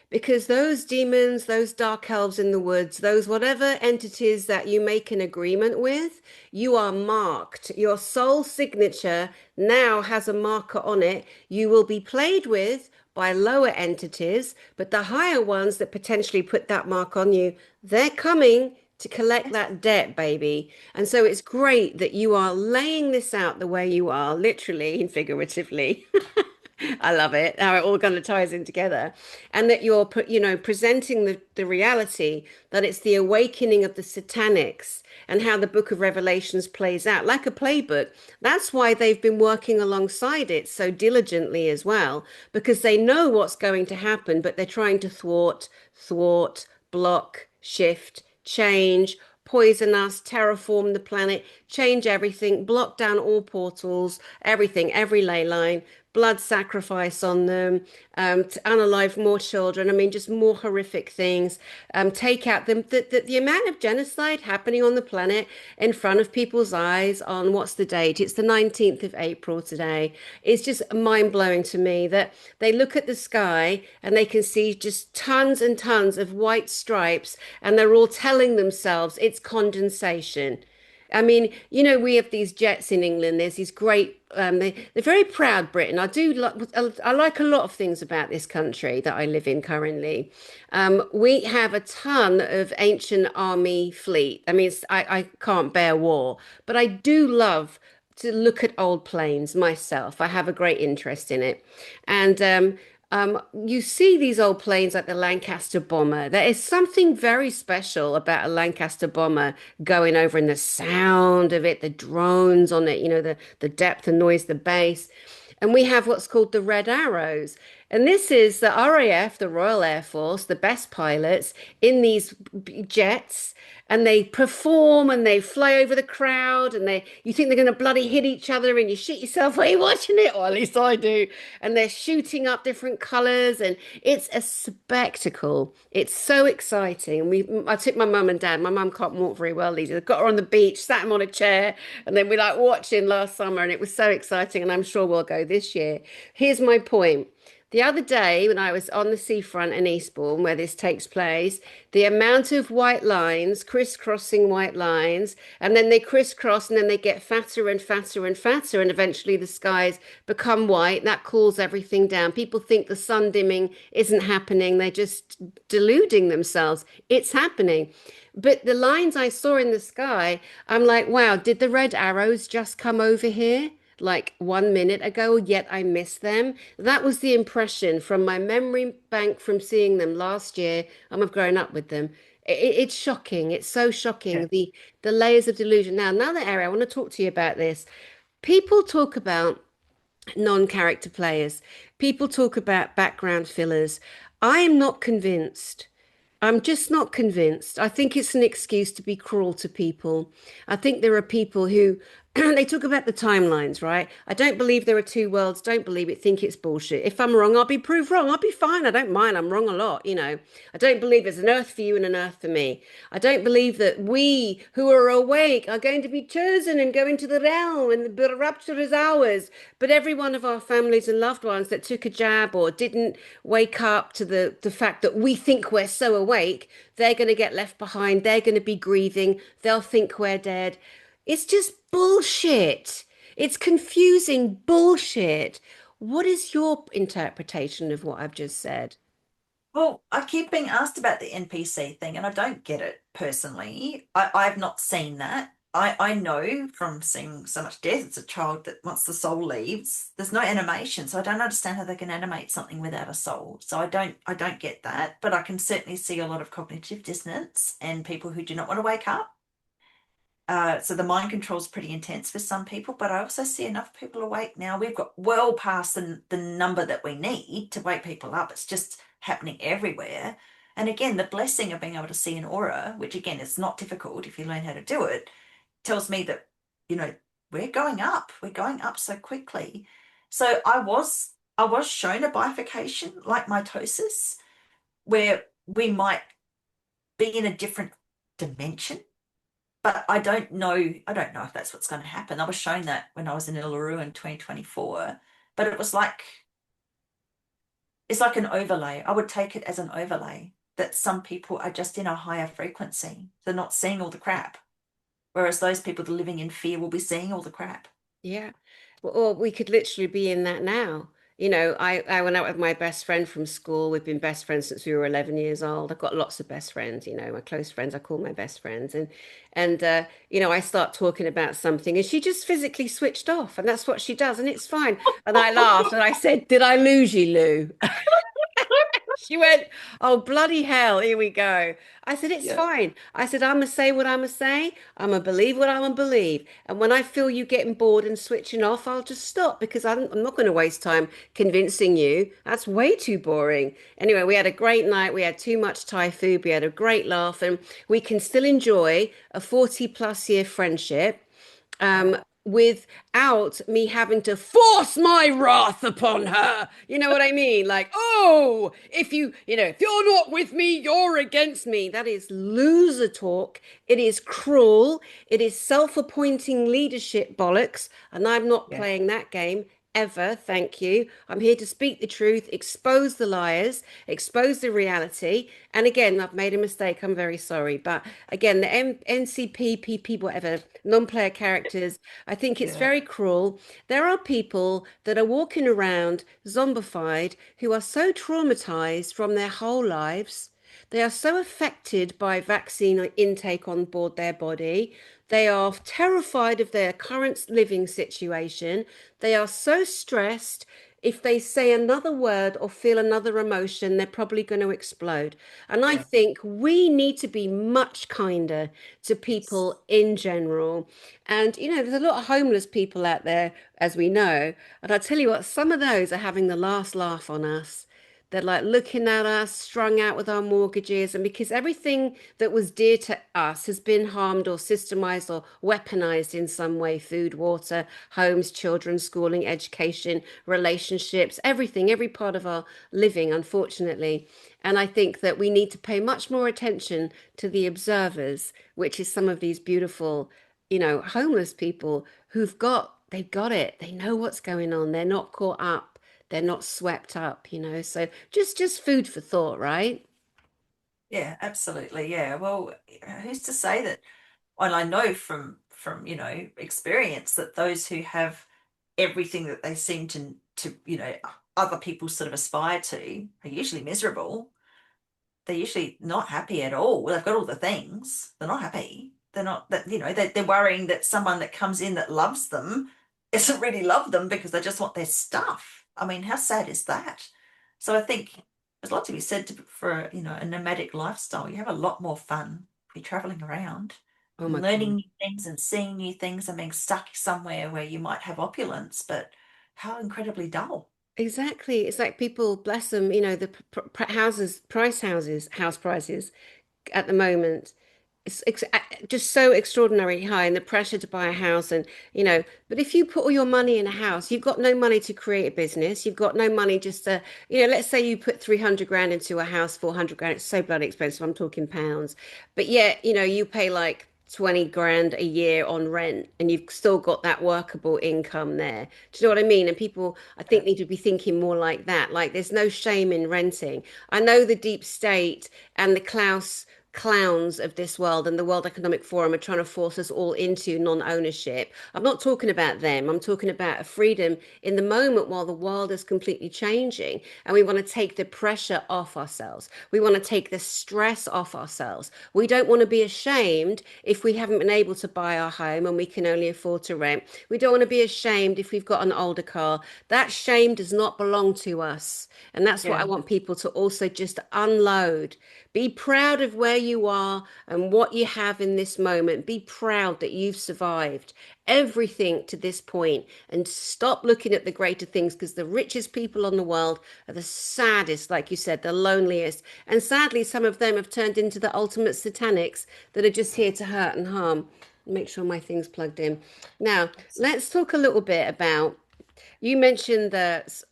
because those demons, those dark elves in the woods, those whatever entities that you make an agreement with, you are marked. Your soul signature now has a marker on it. You will be played with by lower entities, but the higher ones that potentially put that mark on you, they're coming to collect Yes. that debt, baby. And so it's great that you are laying this out the way you are, literally and figuratively. I love it, how it all kind of ties in together. And that you're, presenting the reality that it's the awakening of the satanics and how the book of Revelations plays out like a playbook. That's why they've been working alongside it so diligently as well, because they know what's going to happen, but they're trying to thwart, block, shift, change, poison us, terraform the planet, change everything, block down all portals, everything, every ley line, blood sacrifice on them, to unalive more children. I mean, just more horrific things. Take out them. The amount of genocide happening on the planet in front of people's eyes on what's the date? It's the 19th of April today. It's just mind blowing to me that they look at the sky and they can see just tons and tons of white stripes, and they're all telling themselves it's condensation. I mean, we have these jets in England. There's these great, they're very proud, Britain. I like a lot of things about this country that I live in currently. We have a ton of ancient army fleet. I mean, I can't bear war, but I do love to look at old planes myself. I have a great interest in it. And You see these old planes like the Lancaster bomber. There is something very special about a Lancaster bomber going over and the sound of it, the drones on it, the depth and noise, the bass. And we have what's called the Red Arrows. And this is the RAF, the Royal Air Force, the best pilots in these jets. And they perform and they fly over the crowd and you think they're going to bloody hit each other and you shit yourself while you're watching it, or at least I do. And they're shooting up different colors and it's a spectacle. It's so exciting. And I took my mum and dad. My mum can't walk very well these days. I got her on the beach, sat him on a chair, and then we like watching last summer and it was so exciting. And I'm sure we'll go this year. Here's my point. The other day, when I was on the seafront in Eastbourne, where this takes place, the amount of white lines, crisscrossing white lines, and then they crisscross and then they get fatter and fatter and fatter, and eventually the skies become white. That cools everything down. People think the sun dimming isn't happening. They're just deluding themselves. It's happening. But the lines I saw in the sky, I'm like, wow, did the red arrows just come over here? Like 1 minute ago, yet I missed them. That was the impression from my memory bank from seeing them last year. I've grown up with them. It's shocking. It's so Yeah. shocking. The layers of delusion. Now, another area I want to talk to you about this. People talk about non-character players. People talk about background fillers. I am not convinced. I'm just not convinced. I think it's an excuse to be cruel to people. I think there are people who they talk about the timelines, right? I don't believe there are two worlds. Don't believe it. Think it's bullshit. If I'm wrong, I'll be proved wrong. I'll be fine. I don't mind. I'm wrong a lot. I don't believe there's an earth for you and an earth for me. I don't believe that we who are awake are going to be chosen and go into the realm and the rapture is ours. But every one of our families and loved ones that took a jab or didn't wake up to the fact that we think we're so awake, they're going to get left behind. They're going to be grieving. They'll think we're dead. It's just bullshit. It's confusing bullshit. What is your interpretation of what I've just said? Well, I keep being asked about the NPC thing, and I don't get it personally. I've not seen that. I know from seeing so much death as a child that once the soul leaves, there's no animation. So I don't understand how they can animate something without a soul. So I don't get that. But I can certainly see a lot of cognitive dissonance and people who do not want to wake up. So the mind control is pretty intense for some people, but I also see enough people awake now. We've got well past the number that we need to wake people up. It's just happening everywhere. And again, the blessing of being able to see an aura, which again is not difficult if you learn how to do it, tells me that, you know, we're going up. We're going up so quickly. So I was shown a bifurcation like mitosis, where we might be in a different dimension, but I don't know if that's what's going to happen. I was shown that when I was in Uluru in 2024, but it's like an overlay. I would take it as an overlay that some people are just in a higher frequency. They're not seeing all the crap, whereas those people that are living in fear will be seeing all the crap. Yeah. Or we could literally be in that now. I went out with my best friend from school. We've been best friends since we were 11 years old. I've got lots of best friends, my close friends, I call my best friends. And I start talking about something and she just physically switched off. And that's what she does. And it's fine. And I laughed and I said, did I lose you, Lou? She went, oh, bloody hell, here we go. I said, it's Yeah. fine. I said, I'm going to say what I'm going to say. I'm going to believe what I'm going to believe. And when I feel you getting bored and switching off, I'll just stop because I'm not going to waste time convincing you. That's way too boring. Anyway, we had a great night. We had too much Thai food. We had a great laugh. And we can still enjoy a 40 plus year friendship Wow. without me having to force my wrath upon her. You know what I mean? Like, oh, if you're not with me, you're against me. That is loser talk. It is cruel. It is self-appointing leadership bollocks. And I'm not Yeah. playing that game ever. Thank you. I'm here to speak the truth, expose the liars, expose the reality. And again, I've made a mistake. I'm very sorry. But again, the NCP, PP, whatever, non-player characters, I think it's Yeah. very cruel. There are people that are walking around zombified who are so traumatized from their whole lives. They are so affected by vaccine intake on board their body. They are terrified of their current living situation. They are so stressed. if they say another word or feel another emotion, they're probably going to explode. And I Yeah. think we need to be much kinder to Yes. people in general. And, there's a lot of homeless people out there, as we know. And I tell you what, some of those are having the last laugh on us. They're like looking at us, strung out with our mortgages. And because everything that was dear to us has been harmed or systemized or weaponized in some way: food, water, homes, children, schooling, education, relationships, everything, every part of our living, unfortunately. And I think that we need to pay much more attention to the observers, which is some of these beautiful, homeless people they've got it. They know what's going on. They're not caught up. They're not swept up. So just food for thought, right? Yeah, absolutely. Yeah. Well, who's to say that? And I know from experience that those who have everything that they seem to other people sort of aspire to are usually miserable. They're usually not happy at all. They've got all the things. They're not happy. They're not that, they're worrying that someone that comes in that loves them isn't really love them because they just want their stuff. I mean, how sad is that? So I think there's a lot to be said for, a nomadic lifestyle. You have a lot more fun if you're traveling around Oh my and God. learning new things and seeing new things and being stuck somewhere where you might have opulence, but how incredibly dull. Exactly. It's like people, bless them, the house prices at the moment. Just so extraordinarily high, and the pressure to buy a house. But if you put all your money in a house, you've got no money to create a business. You've got no money just to, let's say you put 300 grand into a house, 400 grand. It's so bloody expensive. I'm talking pounds. But yet, you pay like 20 grand a year on rent, and you've still got that workable income there. Do you know what I mean? And people, I think, need to be thinking more like that. Like, there's no shame in renting. I know the deep state and the Klaus clowns of this world and the World Economic Forum are trying to force us all into non-ownership. I'm not talking about them. I'm talking about a freedom in the moment while the world is completely changing. And we want to take the pressure off ourselves. We want to take the stress off ourselves. We don't want to be ashamed if we haven't been able to buy our home and we can only afford to rent. We don't want to be ashamed if we've got an older car. That shame does not belong to us. And that's what I Yeah. want people to also just unload. Be proud of where you are and what you have in this moment. Be proud that you've survived everything to this point, and stop looking at the greater things, because the richest people on the world are the saddest, like you said, the loneliest. And sadly, some of them have turned into the ultimate satanics that are just here to hurt and harm. Make sure my thing's plugged in. Now, let's talk a little bit about, you mentioned that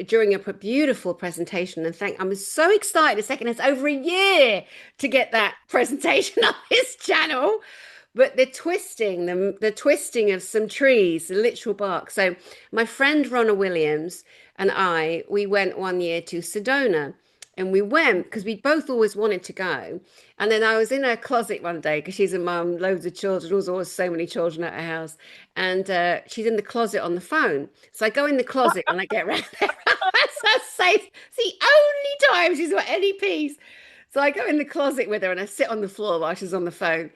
during your beautiful presentation, and I'm so excited. It's taken us over a year to get that presentation on this channel. But the twisting of some trees, the literal bark. So my friend Ronna Williams and we went one year to Sedona. And we went because we both always wanted to go. And then I was in her closet one day because she's a mum, loads of children, there's always so many children at her house. And she's in the closet on the phone. So I go in the closet and I get around there. So I say, it's the only time she's got any peace. So I go in the closet with her and I sit on the floor while she's on the phone.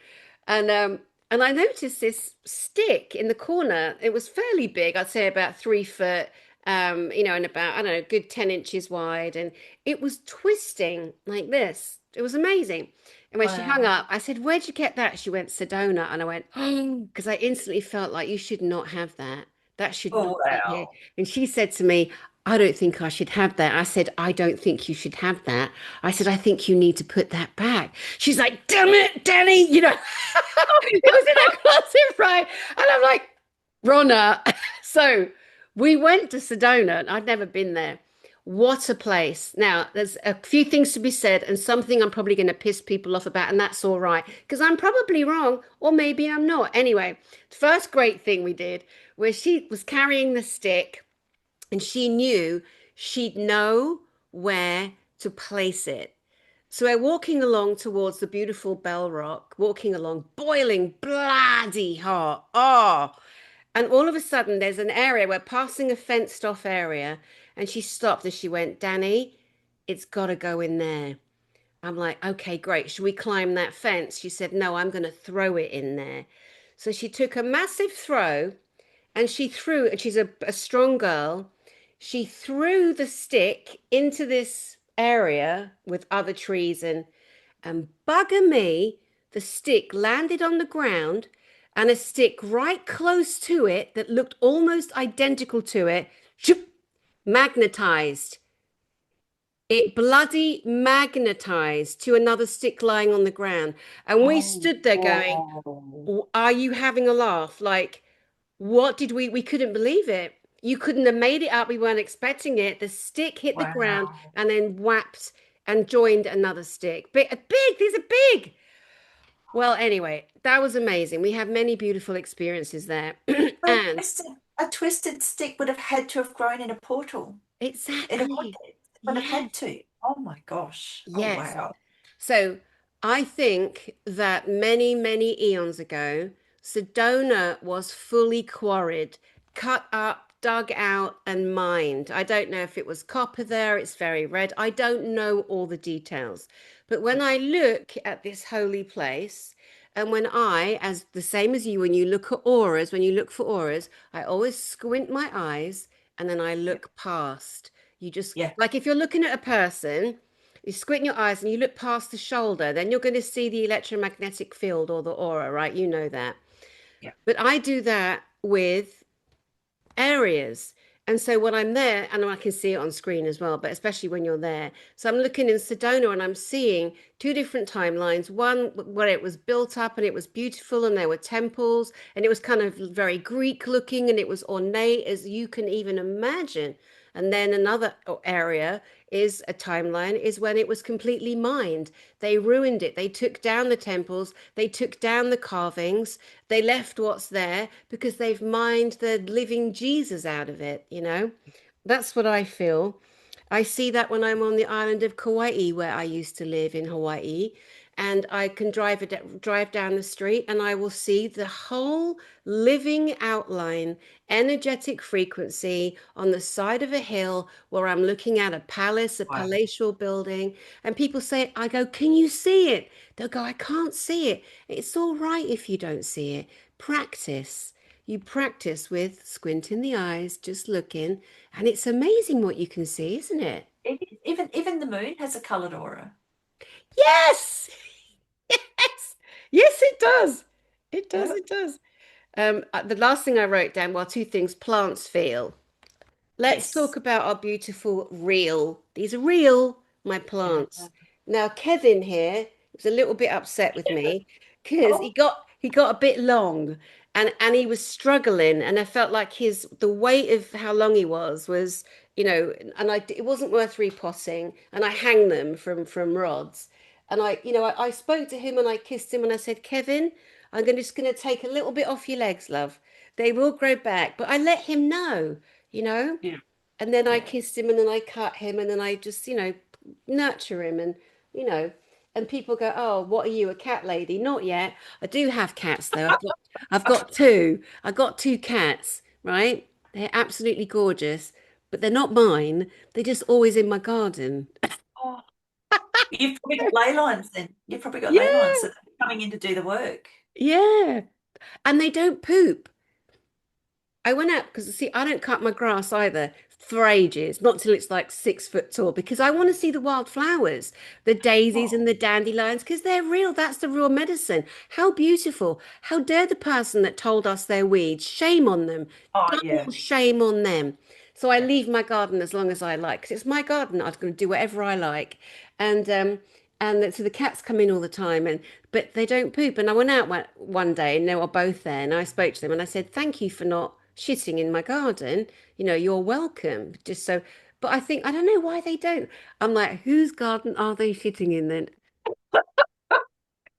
And I noticed this stick in the corner. It was fairly big, I'd say about 3 foot, and about, I don't know, good 10 inches wide. And it was twisting like this. It was amazing. And when she hung Wow. up, I said, "Where'd you get that?" She went, "Sedona." And I went, "Oh," because I instantly felt like, you should not have that. That should not Oh, be here. wow. And she said to me, "I don't think I should have that." I said, "I don't think you should have that." I said, "I think you need to put that back." She's like, "Damn it, Danny." It was in her closet, right? And I'm like, "Ronna." So we went to Sedona, and I'd never been there. What a place. Now, there's a few things to be said, and something I'm probably going to piss people off about, and that's all right, because I'm probably wrong, or maybe I'm not. Anyway, the first great thing we did was she was carrying the stick, and she knew she'd know where to place it. So we're walking along towards the beautiful Bell Rock, walking along, boiling bloody hot. Oh, and all of a sudden, there's an area, we're passing a fenced off area, and she stopped and she went, "Danny, it's got to go in there." I'm like, "Okay, great. Should we climb that fence?" She said, "No, I'm going to throw it in there." So she took a massive throw and she threw, and she's a strong girl. She threw the stick into this area with other trees and bugger me, the stick landed on the ground and a stick right close to it that looked almost identical to it, shoop, magnetized. It bloody magnetized to another stick lying on the ground. And we Oh, stood there going, whoa. are you having a laugh? Like, what did we couldn't believe it. You couldn't have made it up. We weren't expecting it. The stick hit the ground Wow. and then whapped and joined another stick. These are big. Well, anyway, that was amazing. We have many beautiful experiences there. But And a twisted stick would have had to have grown in a portal. In a exactly. vortex. It would have had Yes. to. Oh my gosh. Oh Yes. wow. So I think that many, many eons ago, Sedona was fully quarried, cut up, dug out, and mined. I don't know if it was copper there, it's very red. I don't know all the details. But when I look at this holy place, and when I, as the same as you, when you look at auras, when you look for auras, I always squint my eyes and then I Yeah. look past. You just, Yeah. like if you're looking at a person, you squint your eyes and you look past the shoulder, then you're going to see the electromagnetic field or the aura, right? You know that. Yeah. But I do that with areas. And so when I'm there, and I can see it on screen as well, but especially when you're there. So I'm looking in Sedona and I'm seeing two different timelines. One where it was built up and it was beautiful and there were temples and it was kind of very Greek looking and it was ornate as you can even imagine. And then another area is a timeline is when it was completely mined. They ruined it. They took down the temples, they took down the carvings, they left what's there because they've mined the living Jesus out of it, you know? That's what I feel. I see that when I'm on the island of Kauai, where I used to live in Hawaii, and I can drive down the street and I will see the whole living outline, energetic frequency on the side of a hill where I'm looking at a palace, a Wow. palatial building, and people say, I go, can you see it? They'll go, I can't see it. It's all right if you don't see it. Practice. You practice with squinting the eyes, just looking, and it's amazing what you can see, isn't it? Even the moon has a colored aura. Yes, yes, yes, it does. It does, Yeah. it does. The last thing I wrote down, well, two things plants feel. Let's talk Yes. about our beautiful real. These are real, my Yeah. plants. Now, Kevin here was a little bit upset with me because Oh, he got a bit long and he was struggling and I felt like his the weight of how long he was, and it wasn't worth repotting and I hang them from rods. And I spoke to him and I kissed him and I said, Kevin, just gonna take a little bit off your legs, love. They will grow back, but I let him know, you know. yeah. And then I Yeah. kissed him and then I cut him and then I just, nurture him you know, and people go, "Oh, what are you, a cat lady?" Not yet. I do have cats though. I've got two. I got two cats, right? They're absolutely gorgeous, but they're not mine. They're just always in my garden. Oh, you've probably got ley lines then. You've probably got ley Yeah, lines that are coming in to do the work. yeah. And they don't poop. I went out because see, I don't cut my grass either for ages, not till it's like 6 foot tall, because I want to see the wild flowers, the daisies and Oh, the dandelions, because they're real. That's the real medicine. How beautiful. How dare the person that told us they're weeds? Shame on them. oh yeah. Double shame on them. So I Yeah. leave my garden as long as I like, because it's my garden. I'm going to do whatever I like. And so the cats come in all the time, but they don't poop. And I went out one day, and they were both there, and I spoke to them, and I said, "Thank you for not shitting in my garden. You're welcome." Just so, but I don't know why they don't. I'm like, whose garden are they shitting in then?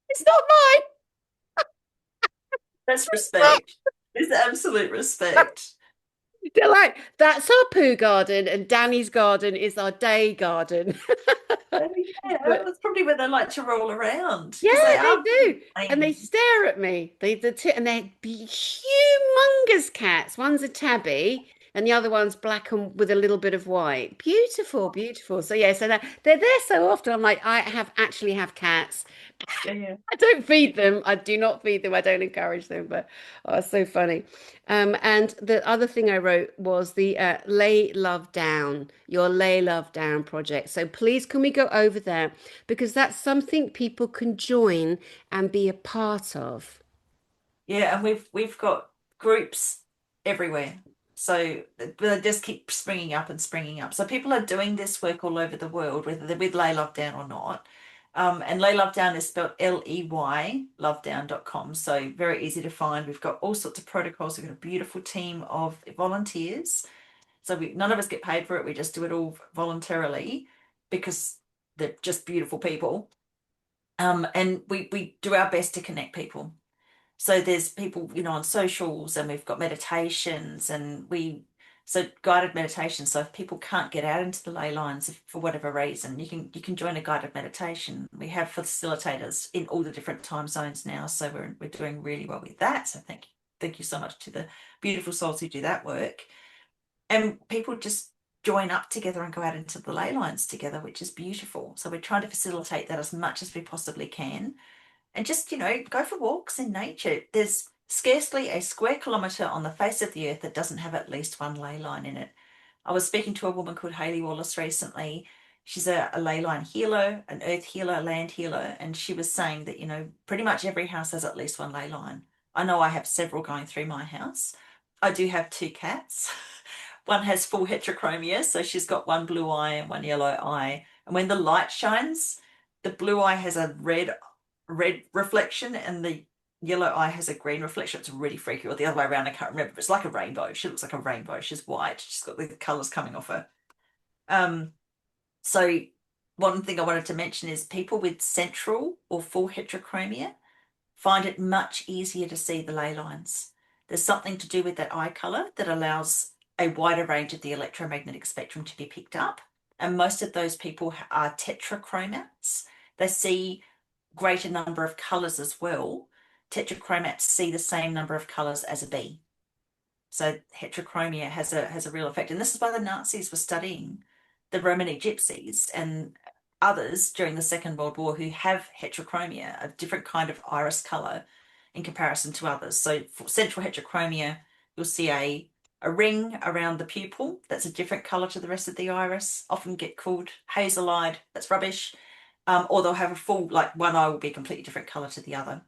It's not mine. That's respect. It's absolute respect. They're like, that's our poo garden, and Danny's garden is our day garden. Oh, yeah, But that's probably where they like to roll around yeah, because they they are very do. And they clean. stare at me. And they're humongous cats. One's a tabby. and the other one's black and with a little bit of white. Beautiful, beautiful. So yeah, so that they're there so often. I'm like, I have actually have cats. Yeah, yeah. I don't feed them. I do not feed them. I don't encourage them, but oh, it's so funny. And the other thing I wrote was the Lay Love Down, your Lay Love Down project. So please, can we go over that? Because that's something people can join and be a part of. Yeah, and we've got groups everywhere. So they just keep springing up and springing up. So people are doing this work all over the world, whether they're with Lay Love Down or not. And Lay Love Down is spelled Ley, lovedown.com. So very easy to find. We've got all sorts of protocols. We've got a beautiful team of volunteers. So none of us get paid for it. We just do it all voluntarily because they're just beautiful people. And we do our best to connect people. So there's people, on socials, and we've got meditations, and so guided meditation. So if people can't get out into the ley lines for whatever reason, you can join a guided meditation. We have facilitators in all the different time zones now, so we're doing really well with that. So thank you so much to the beautiful souls who do that work. And people just join up together and go out into the ley lines together, which is beautiful. So we're trying to facilitate that as much as we possibly can, and just, go for walks in nature. There's scarcely a square kilometre on the face of the earth that doesn't have at least one ley line in it. I was speaking to a woman called Hayley Wallace recently. She's a ley line healer, an earth healer, a land healer, and she was saying that, pretty much every house has at least one ley line. I know I have several going through my house. I do have two cats. One has full heterochromia, so she's got one blue eye and one yellow eye. And when the light shines, the blue eye has a red reflection and the yellow eye has a green reflection. It's really freaky. Or the other way around, I can't remember. But it's like a rainbow. She looks like a rainbow. She's white. She's got the colours coming off her. Um, so one thing I wanted to mention is people with central or full heterochromia find it much easier to see the ley lines. There's something to do with that eye colour that allows a wider range of the electromagnetic spectrum to be picked up. And most of those people are tetrachromats. They see greater number of colours as well. Tetrachromats see the same number of colours as a bee. So heterochromia has a real effect. And this is why the Nazis were studying the Romany gypsies and others during the Second World War who have heterochromia, a different kind of iris colour in comparison to others. So for central heterochromia, you'll see a ring around the pupil that's a different colour to the rest of the iris, often get called hazel-eyed. That's rubbish. Or they'll have a full, like one eye will be a completely different colour to the other.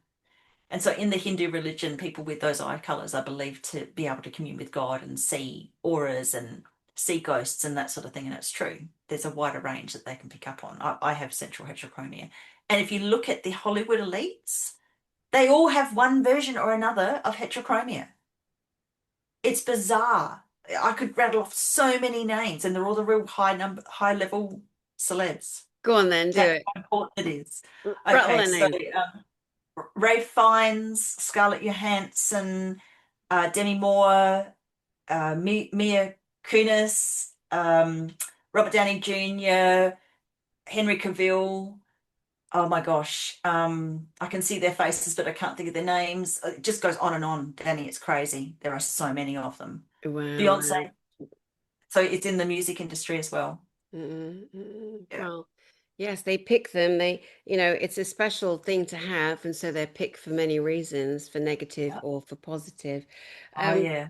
And so in the Hindu religion, people with those eye colours are believed to be able to commune with God and see auras and see ghosts and that sort of thing. And it's true. There's a wider range that they can pick up on. I have central heterochromia. And if you look at the Hollywood elites, they all have one version or another of heterochromia. It's bizarre. I could rattle off so many names, and they're all the real high level celebs. Go on then, do That's it. how important it is. Rattle Okay, their so names. Ray Fiennes, Scarlett Johansson, Demi Moore, Mia Kunis, Robert Downey Jr., Henry Cavill. Oh my gosh, I can see their faces, but I can't think of their names. It just goes on and on, Danny. It's crazy. There are so many of them. Wow, wow. Beyonce. So it's in the music industry as well. Yeah. Well, yes, they pick them. It's a special thing to have, and so they're picked for many reasons, for negative Yeah. or for positive. Oh Um, yeah.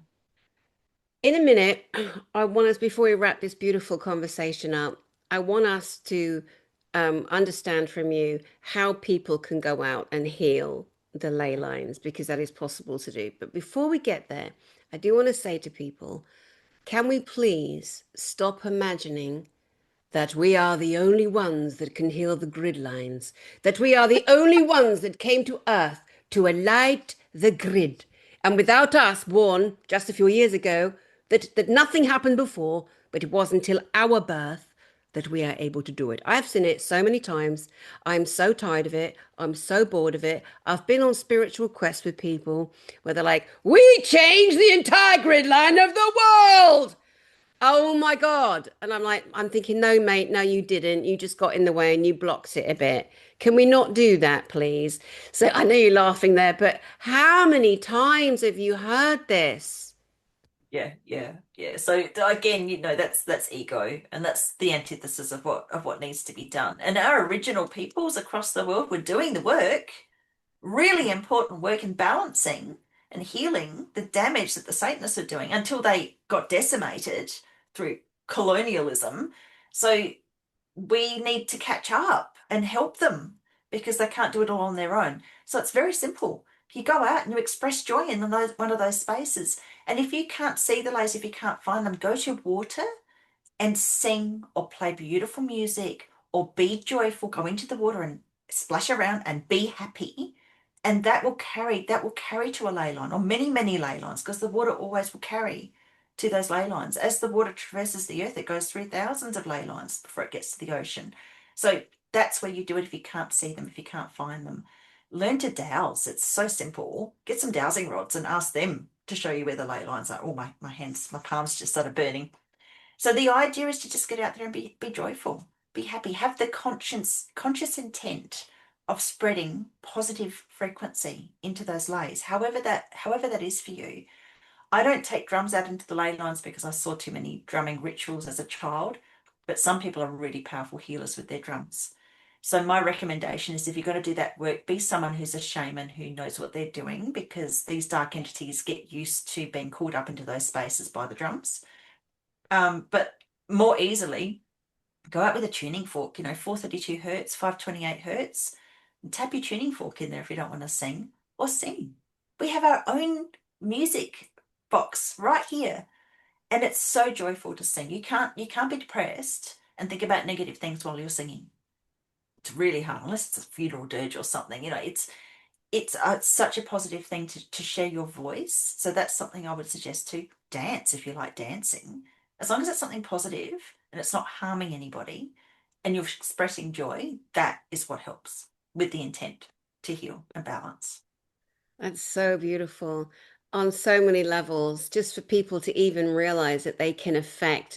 in a minute, I want us, before we wrap this beautiful conversation up, I want us to understand from you how people can go out and heal the ley lines, because that is possible to do. But before we get there, I do want to say to people, can we please stop imagining that we are the only ones that can heal the grid lines, that we are the only ones that came to Earth to alight the grid. And without us, born just a few years ago, that nothing happened before, but it wasn't until our birth that we are able to do it. I've seen it so many times. I'm so tired of it. I'm so bored of it. I've been on spiritual quests with people where they're like, we changed the entire grid line of the world. Oh my God. And I'm like, I'm thinking, no, mate, no, you didn't. You just got in the way and you blocked it a bit. Can we not do that, please? So I know you're laughing there, but how many times have you heard this? Yeah. So again, that's ego, and that's the antithesis of what needs to be done. And our original peoples across the world were doing the work, really important work in balancing and healing the damage that the Satanists are doing until they got decimated through colonialism. So we need to catch up and help them because they can't do it all on their own. So it's very simple. You go out and you express joy in one of those spaces. And if you can't see the lays, if you can't find them, go to water and sing or play beautiful music or be joyful. Go into the water and splash around and be happy. And that will carry to a ley line or many ley lines because the water always will carry to those ley lines. As the water traverses the earth, it goes through thousands of ley lines before it gets to the ocean. So that's where you do it if you can't see them, if you can't find them. Learn to dowse. It's so simple. Get some dowsing rods and ask them to show you where the ley lines are. Oh, my hands, my palms just started burning. So the idea is to just get out there and be joyful, be happy, have the conscious intent of spreading positive frequency into those lays, however that is for you. I don't take drums out into the ley lines because I saw too many drumming rituals as a child, but some people are really powerful healers with their drums. So my recommendation is if you're going to do that work, be someone who's a shaman who knows what they're doing because these dark entities get used to being caught up into those spaces by the drums. But more easily, go out with a tuning fork, 432 hertz, 528 hertz, and tap your tuning fork in there if you don't want to sing, or sing. We have our own music box right here, and it's so joyful to sing. You can't be depressed and think about negative things while you're singing. It's really hard, unless it's a funeral dirge or something. It's such a positive thing to share your voice. So that's something I would suggest to dance if you like dancing. As long as it's something positive and it's not harming anybody and you're expressing joy, that is what helps with the intent to heal and balance. That's so beautiful on so many levels, just for people to even realize that they can affect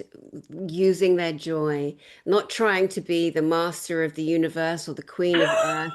using their joy, not trying to be the master of the universe or the queen of earth.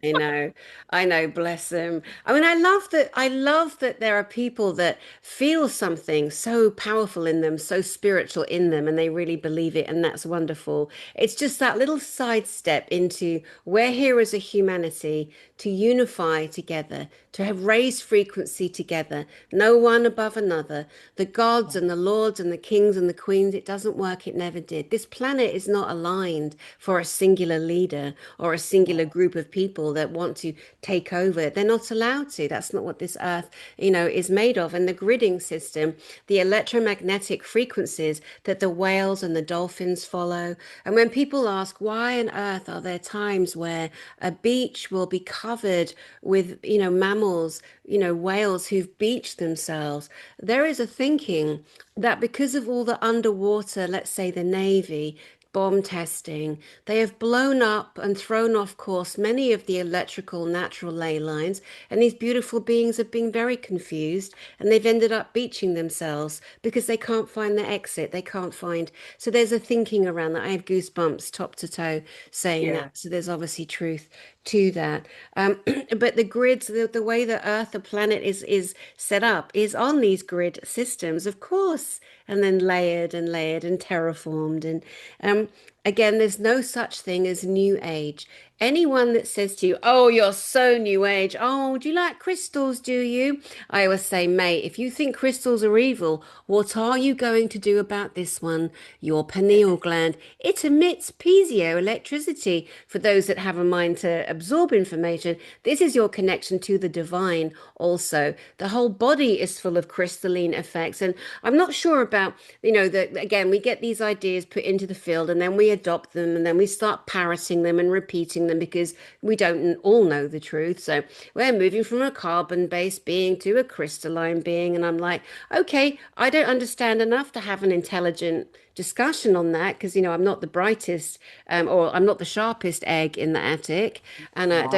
I know, I know, bless them. I mean, I love that there are people that feel something so powerful in them, so spiritual in them, and they really believe it, and that's wonderful. It's just that little sidestep into we're here as a humanity to unify together, to have raised frequency together, no one above another. The gods and the lords and the kings and the queens, it doesn't work, it never did. This planet is not aligned for a singular leader or a singular group of people that want to take over. They're not allowed to. That's not what this earth, is made of. And the gridding system, the electromagnetic frequencies that the whales and the dolphins follow. And when people ask, why on earth are there times where a beach will be covered with, mammals, whales who've beached themselves? There is a thinking that because of all the underwater, let's say the Navy, bomb testing, they have blown up and thrown off course many of the electrical natural ley lines, and these beautiful beings have been very confused and they've ended up beaching themselves because they can't find the exit. They can't find. So there's a thinking around that. I have goosebumps top to toe saying that. Yeah. So there's obviously truth to that. But the grids, the way the Earth, the planet is set up, is on these grid systems, of course, and then layered and terraformed. And again, there's no such thing as New Age. Anyone that says to you, "Oh, you're so New Age. Oh, do you like crystals, do you?" I always say, mate, if you think crystals are evil, what are you going to do about this one? Your pineal gland. It emits piezoelectricity. For those that have a mind to absorb information, this is your connection to the divine also. The whole body is full of crystalline effects. And I'm not sure about, that again, we get these ideas put into the field and then we adopt them and then we start parroting them and repeating them because we don't all know the truth. So we're moving from a carbon-based being to a crystalline being. And I'm like, okay, I don't understand enough to have an intelligent discussion on that because I'm not the brightest or I'm not the sharpest egg in the attic, and Wow.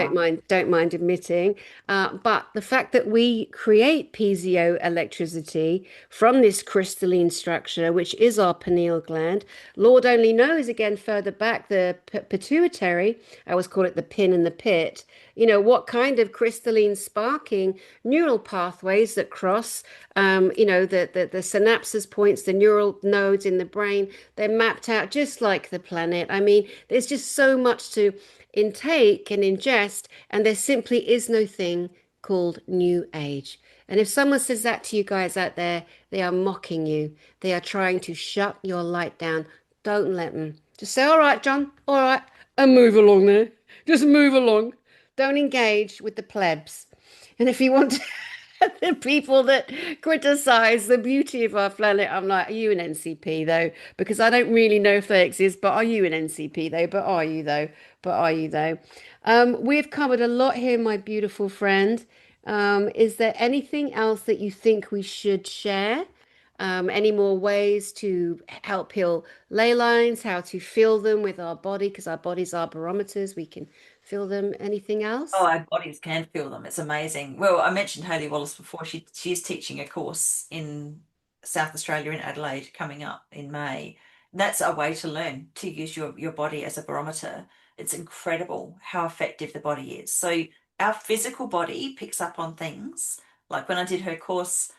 don't mind admitting. But the fact that we create piezoelectricity from this crystalline structure, which is our pineal gland, Lord only knows again further back the pituitary. I always call it the pin in the pit. what kind of crystalline sparking neural pathways that cross, the synapses points, the neural nodes in the brain, they're mapped out just like the planet. I mean, there's just so much to intake and ingest, and there simply is no thing called New Age. And if someone says that to you guys out there, they are mocking you. They are trying to shut your light down. Don't let them. Just say, all right, John, all right, and move along there. Just move along. Don't engage with the plebs. And if you want to, the people that criticize the beauty of our planet, I'm like, are you an NCP though? Because I don't really know if they exist, but are you an NCP though? But are you though? But are you though? We've covered a lot here, my beautiful friend. Is there anything else that you think we should share? Any more ways to help heal ley lines, how to feel them with our body, because our bodies are barometers. We can feel them. Anything Oh, else? our bodies can feel them. It's amazing. Well, I mentioned Hayley Wallace before. She's teaching a course in South Australia in Adelaide coming up in May. That's a way to learn to use your body as a barometer. It's incredible how effective the body is. So our physical body picks up on things. Like when I did her course,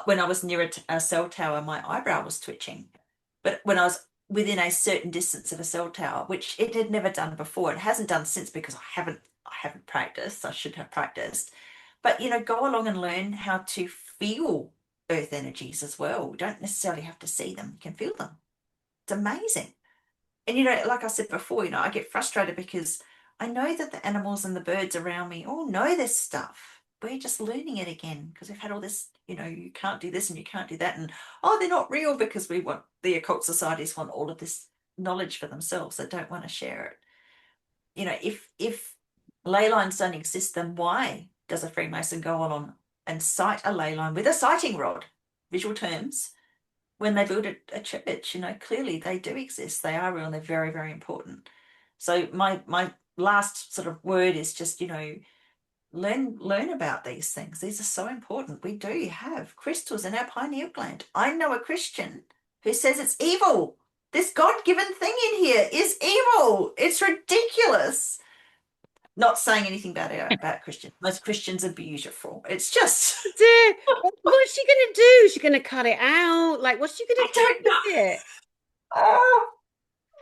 when I was near a cell tower, my eyebrow was twitching. But when I was within a certain distance of a cell tower, which it had never done before, it hasn't done since because I haven't practiced. I should have practiced. But go along and learn how to feel earth energies as well. You don't necessarily have to see them. You can feel them. It's amazing. And like I said before, I get frustrated because I know that the animals and the birds around me all know this stuff. We're just learning it again because we've had all this, you can't do this and you can't do that. And oh, they're not real because the occult societies want all of this knowledge for themselves. They don't want to share it. If ley lines don't exist, then why does a Freemason go on and sight a ley line with a sighting rod, visual terms, when they build a church? Clearly they do exist. They are real and they're very, very important. So my last sort of word is just, learn about these things. These are so important. We do have crystals in our pineal gland. I know a Christian who says it's evil. This God-given thing in here is evil. It's ridiculous. Not saying anything about Christians. Most Christians are beautiful. It's just Dear, what's she gonna do? Is she gonna cut it out? Like, what's she I gonna do don't know. with it?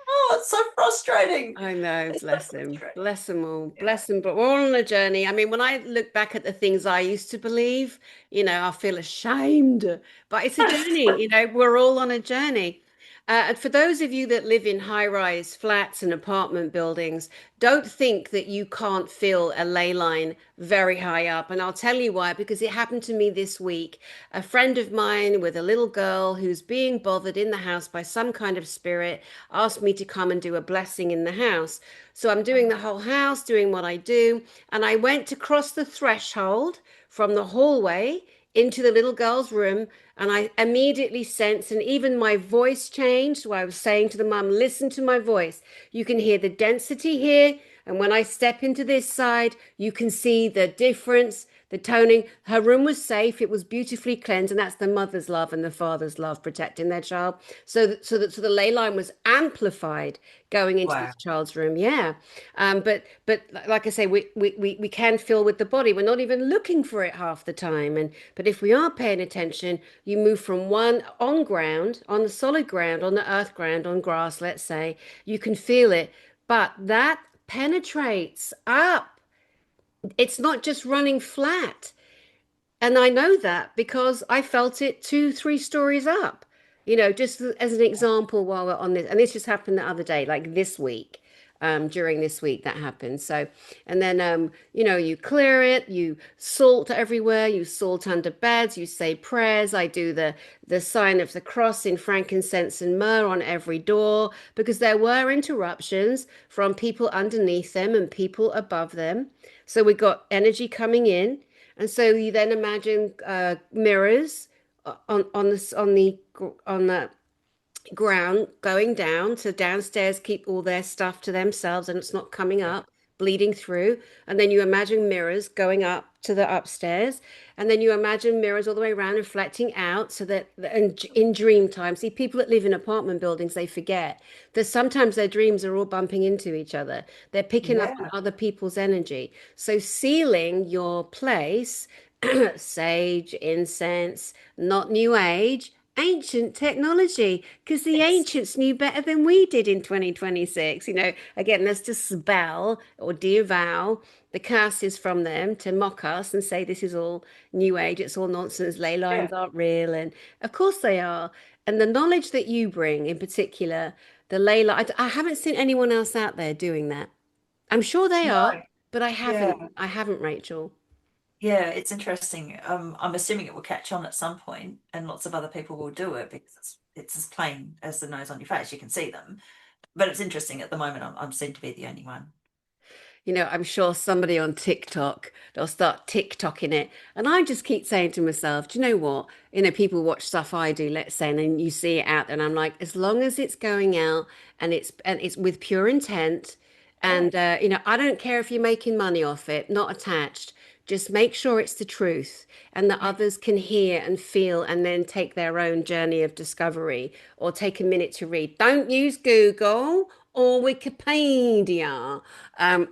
Oh, it's so frustrating. I know, It's so bless him. frustrating. Bless them all. Yeah. Bless them. But we're all on a journey. I mean, when I look back at the things I used to believe, I feel ashamed. But it's a journey. We're all on a journey. And for those of you that live in high-rise flats and apartment buildings, don't think that you can't feel a ley line very high up. And I'll tell you why, because it happened to me this week. A friend of mine with a little girl who's being bothered in the house by some kind of spirit asked me to come and do a blessing in the house. So I'm doing the whole house, doing what I do. And I went to cross the threshold from the hallway into the little girl's room, and I immediately sensed, and even my voice changed. Where I was saying to the mum, listen to my voice. You can hear the density here. And when I step into this side, you can see the difference, the toning. Her room was safe. It was beautifully cleansed. And that's the mother's love and the father's love protecting their child. So the ley line was amplified going into Wow. this child's room. Yeah. But like I say, we can feel with the body. We're not even looking for it half the time. But if we are paying attention, you move from one on ground, on the solid ground, on the earth ground, on grass, let's say, you can feel it. But that penetrates up. It's not just running flat. And I know that because I felt it two, 3 stories up, just as an example while we're on this. And this just happened the other day, like this week, during this week that happened. So, and then, you clear it, you salt everywhere, you salt under beds, you say prayers. I do the sign of the cross in frankincense and myrrh on every door because there were interruptions from people underneath them and people above them. So we got energy coming in. And so you then imagine mirrors on the ground going down. So downstairs keep all their stuff to themselves and it's not coming Yeah. up. bleeding through, and then you imagine mirrors going up to the upstairs, and then you imagine mirrors all the way around reflecting out, so that and in dream time, see, people that live in apartment buildings, they forget that sometimes their dreams are all bumping into each other. They're picking up on Yeah. other people's energy. So sealing your place, sage, incense, not new age, ancient technology, because the Yes. ancients knew better than we did in 2026. Again, let's just spell or disavow the curses from them to mock us and say this is all new age, it's all nonsense, ley Yeah. lines aren't real. And of course they are. And the knowledge that you bring in particular, the ley line, I haven't seen anyone else out there doing that. I'm sure they No. are, but I Yeah. haven't. I haven't, Rachel. Yeah, it's interesting. I'm assuming it will catch on at some point, and lots of other people will do it because it's as plain as the nose on your face. You can see them, but it's interesting. At the moment, I'm seen to be the only one. I'm sure somebody on TikTok, they'll start TikToking it. And I just keep saying to myself, do you know what? People watch stuff I do, let's say, and then you see it out there, and I'm like, as long as it's going out and it's with pure intent, Yeah, and I don't care if you're making money off it, not attached. Just make sure it's the truth and that yeah, others can hear and feel and then take their own journey of discovery or take a minute to read. Don't use Google or Wikipedia. Um,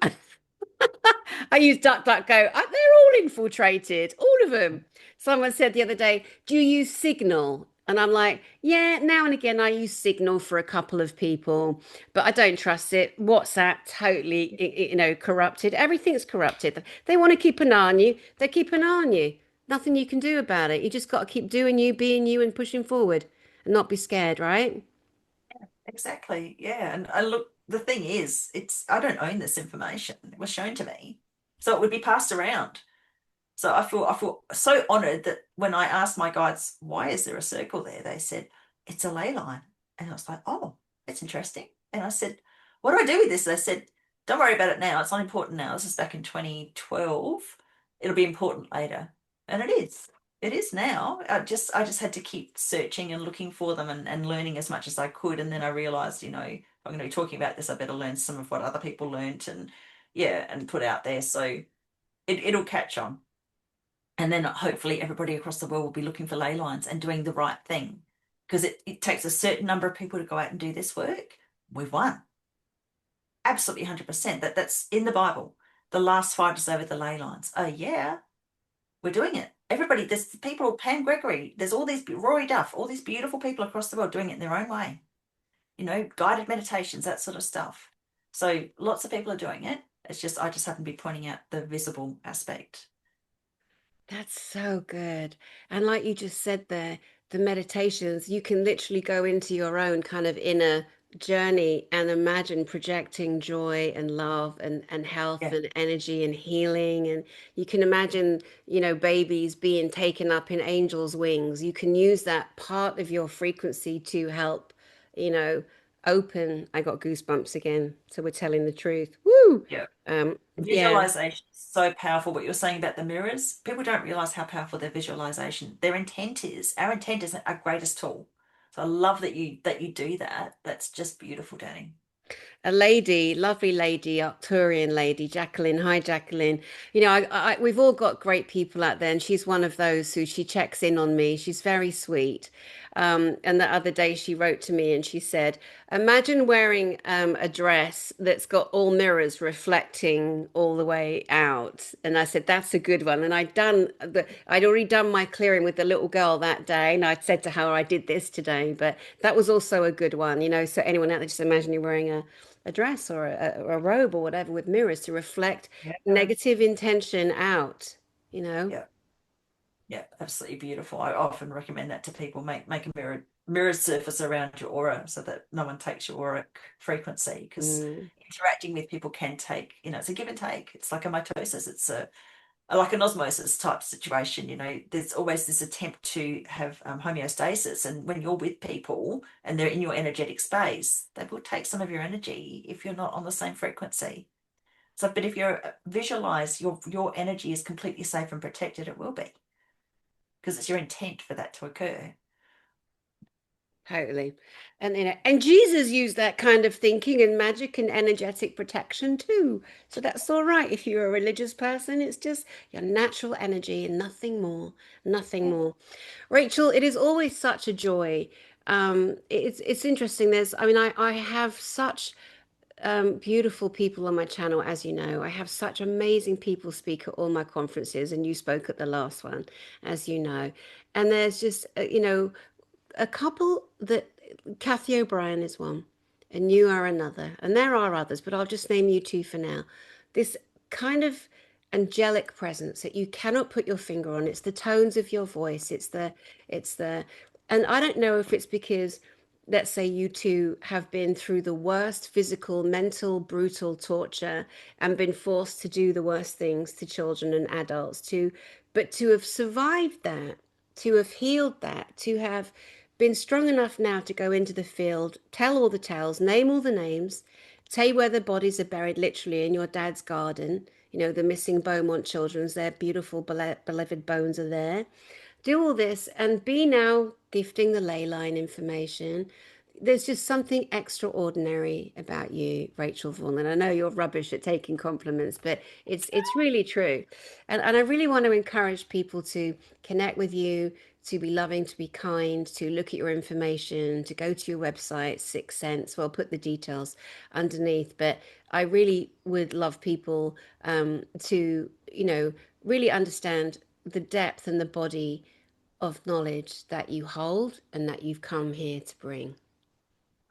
I use DuckDuckGo. They're all infiltrated, all of them. Someone said the other day, "Do you use Signal?" And I'm like, "Yeah, now and again I use Signal for a couple of people, but I don't trust it. WhatsApp totally, corrupted. Everything's corrupted. They want to keep an eye on you. They keep an eye on you. Nothing you can do about it. You just got to keep doing you, being you, and pushing forward, and not be scared, right?" exactly. Yeah, and I look. The thing is, it's I don't own this information. It was shown to me, so it would be passed around. So I feel so honored that when I asked my guides, why is there a circle there? They said, it's a ley line. And I was like, oh, it's interesting. And I said, what do I do with this? They said, don't worry about it now. It's not important now. This is back in 2012. It'll be important later. And it is. It is now. I just had to keep searching and looking for them and learning as much as I could. And then I realized, if I'm going to be talking about this, I better learn some of what other people learned and yeah, and put out there. So it'll catch on. And then hopefully everybody across the world will be looking for ley lines and doing the right thing. Because it takes a certain number of people to go out and do this work. We've won. Absolutely 100%. That's in the Bible. The last fight is over the ley lines. Oh yeah, we're doing it. Everybody, there's people, Pam Gregory, there's all these, Rory Duff, all these beautiful people across the world doing it in their own way. Guided meditations, that sort of stuff. So lots of people are doing it. I just happen to be pointing out the visible aspect. That's so good. And like you just said there, the meditations, you can literally go into your own kind of inner journey and imagine projecting joy and love and health Yeah, and energy and healing. And you can imagine, babies being taken up in angels' wings. You can use that part of your frequency to help, you know, open. I got goosebumps again. So we're telling the truth. Woo! yeah. Yeah. Visualization is so powerful. What you're saying about the mirrors, people don't realize how powerful their visualization, their intent is. Our intent is our greatest tool. So I love that you do that. That's just beautiful, Danny. A lady, lovely lady, Arcturian lady, Jacqueline. Hi, Jacqueline. We've all got great people out there, and she's one of those who she checks in on me. She's very sweet. And the other day she wrote to me and she said, "Imagine wearing a dress that's got all mirrors reflecting all the way out." And I said, "That's a good one." And I'd already done my clearing with the little girl that day, and I'd said to her, "I did this today," but that was also a good one. So anyone out there, just imagine you're wearing a dress or a robe or whatever with mirrors to reflect Yeah. negative intention out, you know? Yeah. Yeah. Absolutely beautiful. I often recommend that to people. Make a mirror surface around your aura so that no one takes your auric frequency because Mm. interacting with people can take, it's a give and take. It's like a mitosis. It's a like an osmosis type situation, there's always this attempt to have homeostasis. And when you're with people and they're in your energetic space, they will take some of your energy if you're not on the same frequency. So, but if you visualize your energy is completely safe and protected, it will be because it's your intent for that to occur. Totally. And and Jesus used that kind of thinking and magic and energetic protection too. So that's all right. If you're a religious person, it's just your natural energy and nothing more, nothing Yeah. more. Rachel, it is always such a joy. It's interesting. I mean, I have such beautiful people on my channel, as you know. I have such amazing people speak at all my conferences, and you spoke at the last one, as you know. And there's just, a couple that Kathy O'Brien is one, and you are another, and there are others, but I'll just name you two for now. This kind of angelic presence that you cannot put your finger on. It's the tones of your voice. It's the, and I don't know if it's because, let's say, you two have been through the worst physical, mental, brutal torture and been forced to do the worst things to children and adults, but to have survived that, to have healed that, to have been strong enough now to go into the field, tell all the tales, name all the names, say where the bodies are buried literally in your dad's garden. You know, the missing Beaumont children's, their beautiful, beloved bones are there. Do all this and be now gifting the ley line information. There's just something extraordinary about you, Rachel Vaughn. And I know you're rubbish at taking compliments, but it's really true. And I really want to encourage people to connect with you, to be loving, to be kind, to look at your information, to go to your website, Sixth Sense. Well, I'll put the details underneath. But I really would love people to, really understand the depth and the body of knowledge that you hold and that you've come here to bring.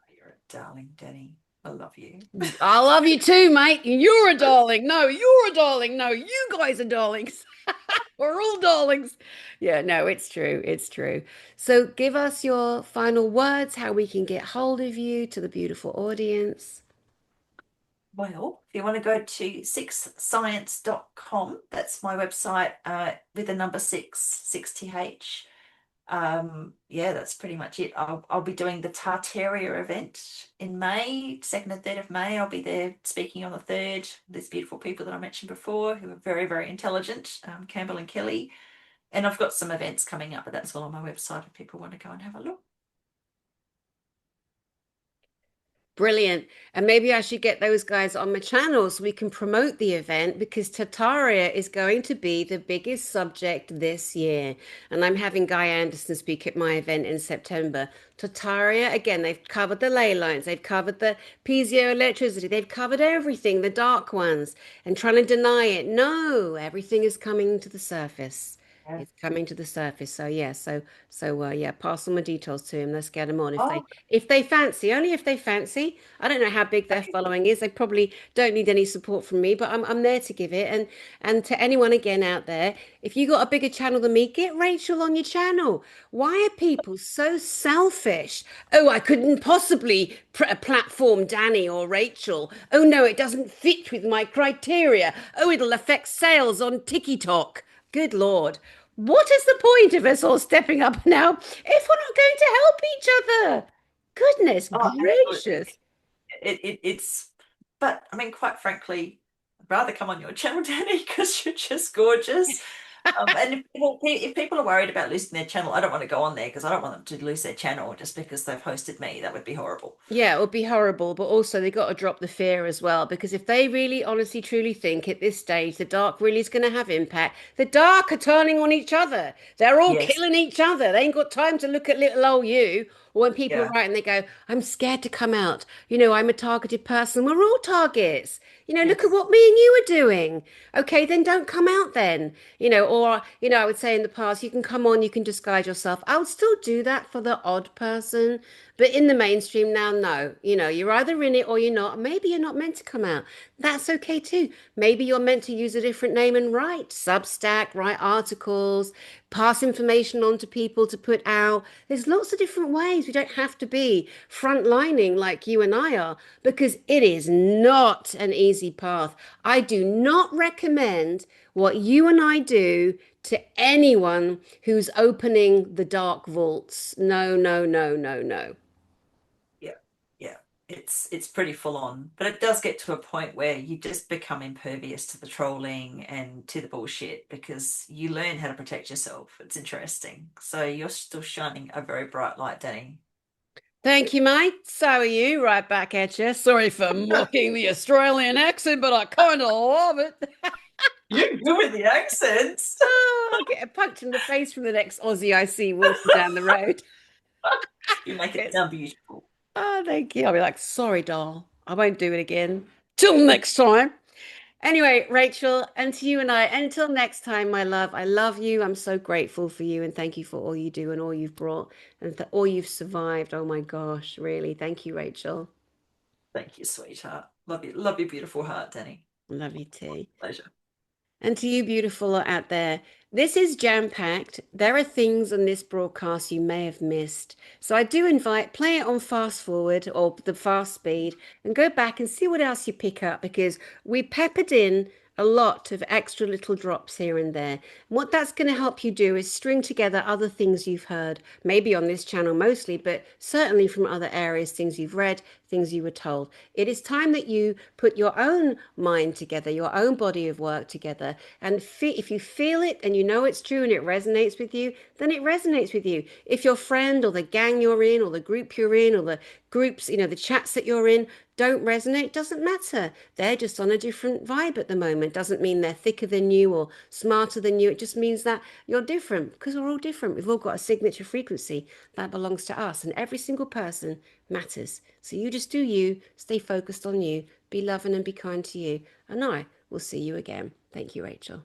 You're a darling, Danny. I love you. I love you too, mate. You're a darling. No, you're a darling. No, you guys are darlings. We're all darlings. Yeah, no, it's true. It's true. So give us your final words, how we can get hold of you to the beautiful audience. Well, if you want to go to sixscience.com, that's my website with the number six, th. Yeah, that's pretty much it. I'll be doing the Tartaria event in May, 2nd and 3rd of May. I'll be there speaking on the 3rd. There's beautiful people that I mentioned before who are very, very intelligent, Campbell and Kelly. And I've got some events coming up, but that's all on my website if people want to go and have a look. Brilliant. And maybe I should get those guys on my channel so we can promote the event because Tartaria is going to be the biggest subject this year. And I'm having Guy Anderson speak at my event in September. Tartaria, again, they've covered the ley lines, they've covered the piezoelectricity, they've covered everything, the dark ones, and trying to deny it. No, everything is coming to the surface. Yeah. It's coming to the surface. So yeah, yeah, pass on my details to him. Let's get them on Oh, if they fancy, only if they fancy. I don't know how big their okay. following is. They probably don't need any support from me, but I'm there to give it. And to anyone again out there, if you got a bigger channel than me, get Rachel on your channel. Why are people so selfish? Oh, I couldn't possibly platform Danny or Rachel. Oh no, it doesn't fit with my criteria. Oh, it'll affect sales on TikTok. Good Lord. What is the point of us all stepping up now if we're not going to help each other? Goodness Oh, absolutely. gracious. It's, but I mean, quite frankly, I'd rather come on your channel, Danny, because you're just gorgeous. And if people are worried about losing their channel, I don't want to go on there because I don't want them to lose their channel just because they've hosted me. That would be horrible. Yeah, it would be horrible, but also they got to drop the fear as well because if they really honestly truly think at this stage the dark really is going to have impact, the dark are turning on each other. They're all Yes. killing each other. They ain't got time to look at little old you. Or when people are Yeah. writing, they go, I'm scared to come out. I'm a targeted person. We're all targets. Look at Yes. what me and you are doing. Okay, then don't come out then. I would say in the past, you can come on, you can disguise yourself. I would still do that for the odd person. But in the mainstream now, no. You're either in it or you're not. Maybe you're not meant to come out. That's okay too. Maybe you're meant to use a different name and write Substack, write articles, pass information on to people to put out. There's lots of different ways. We don't have to be frontlining like you and I are because it is not an easy path. I do not recommend what you and I do to anyone who's opening the dark vaults. No, no, no, no, no. Yeah. Yeah. It's pretty full on, but it does get to a point where you just become impervious to the trolling and to the bullshit because you learn how to protect yourself. It's interesting. So you're still shining a very bright light, Danny. Thank you, mate. So are you. Right back at you. Sorry for mocking the Australian accent, but I kind of love it. You're good with the accents. Oh, I'll get a punch in the face from the next Aussie I see walking down the road. You make it Yes. sound beautiful. Oh, thank you. I'll be like, sorry, doll. I won't do it again. Till next time. Anyway, Rachel, and to you and I, until next time, my love, I love you. I'm so grateful for you and thank you for all you do and all you've brought and all you've survived. Oh my gosh, really. Thank you, Rachel. Thank you, sweetheart. Love your beautiful heart, Danny. Love you too. Pleasure. And to you, beautiful out there, this is jam-packed. There are things on this broadcast you may have missed. So I do invite, play it on fast forward or the fast speed and go back and see what else you pick up because we peppered in a lot of extra little drops here and there. And what that's going to help you do is string together other things you've heard, maybe on this channel mostly, but certainly from other areas, things you've read, things you were told. It is time that you put your own mind together, your own body of work together. And if you feel it and you know it's true and it resonates with you, then it resonates with you. If your friend or the gang you're in or the group you're in or the groups, the chats that you're in don't resonate, doesn't matter. They're just on a different vibe at the moment. Doesn't mean they're thicker than you or smarter than you. It just means that you're different because we're all different. We've all got a signature frequency that belongs to us, and every single person matters. So you just do you, stay focused on you, be loving and be kind to you. And I will see you again. Thank you, Rachel.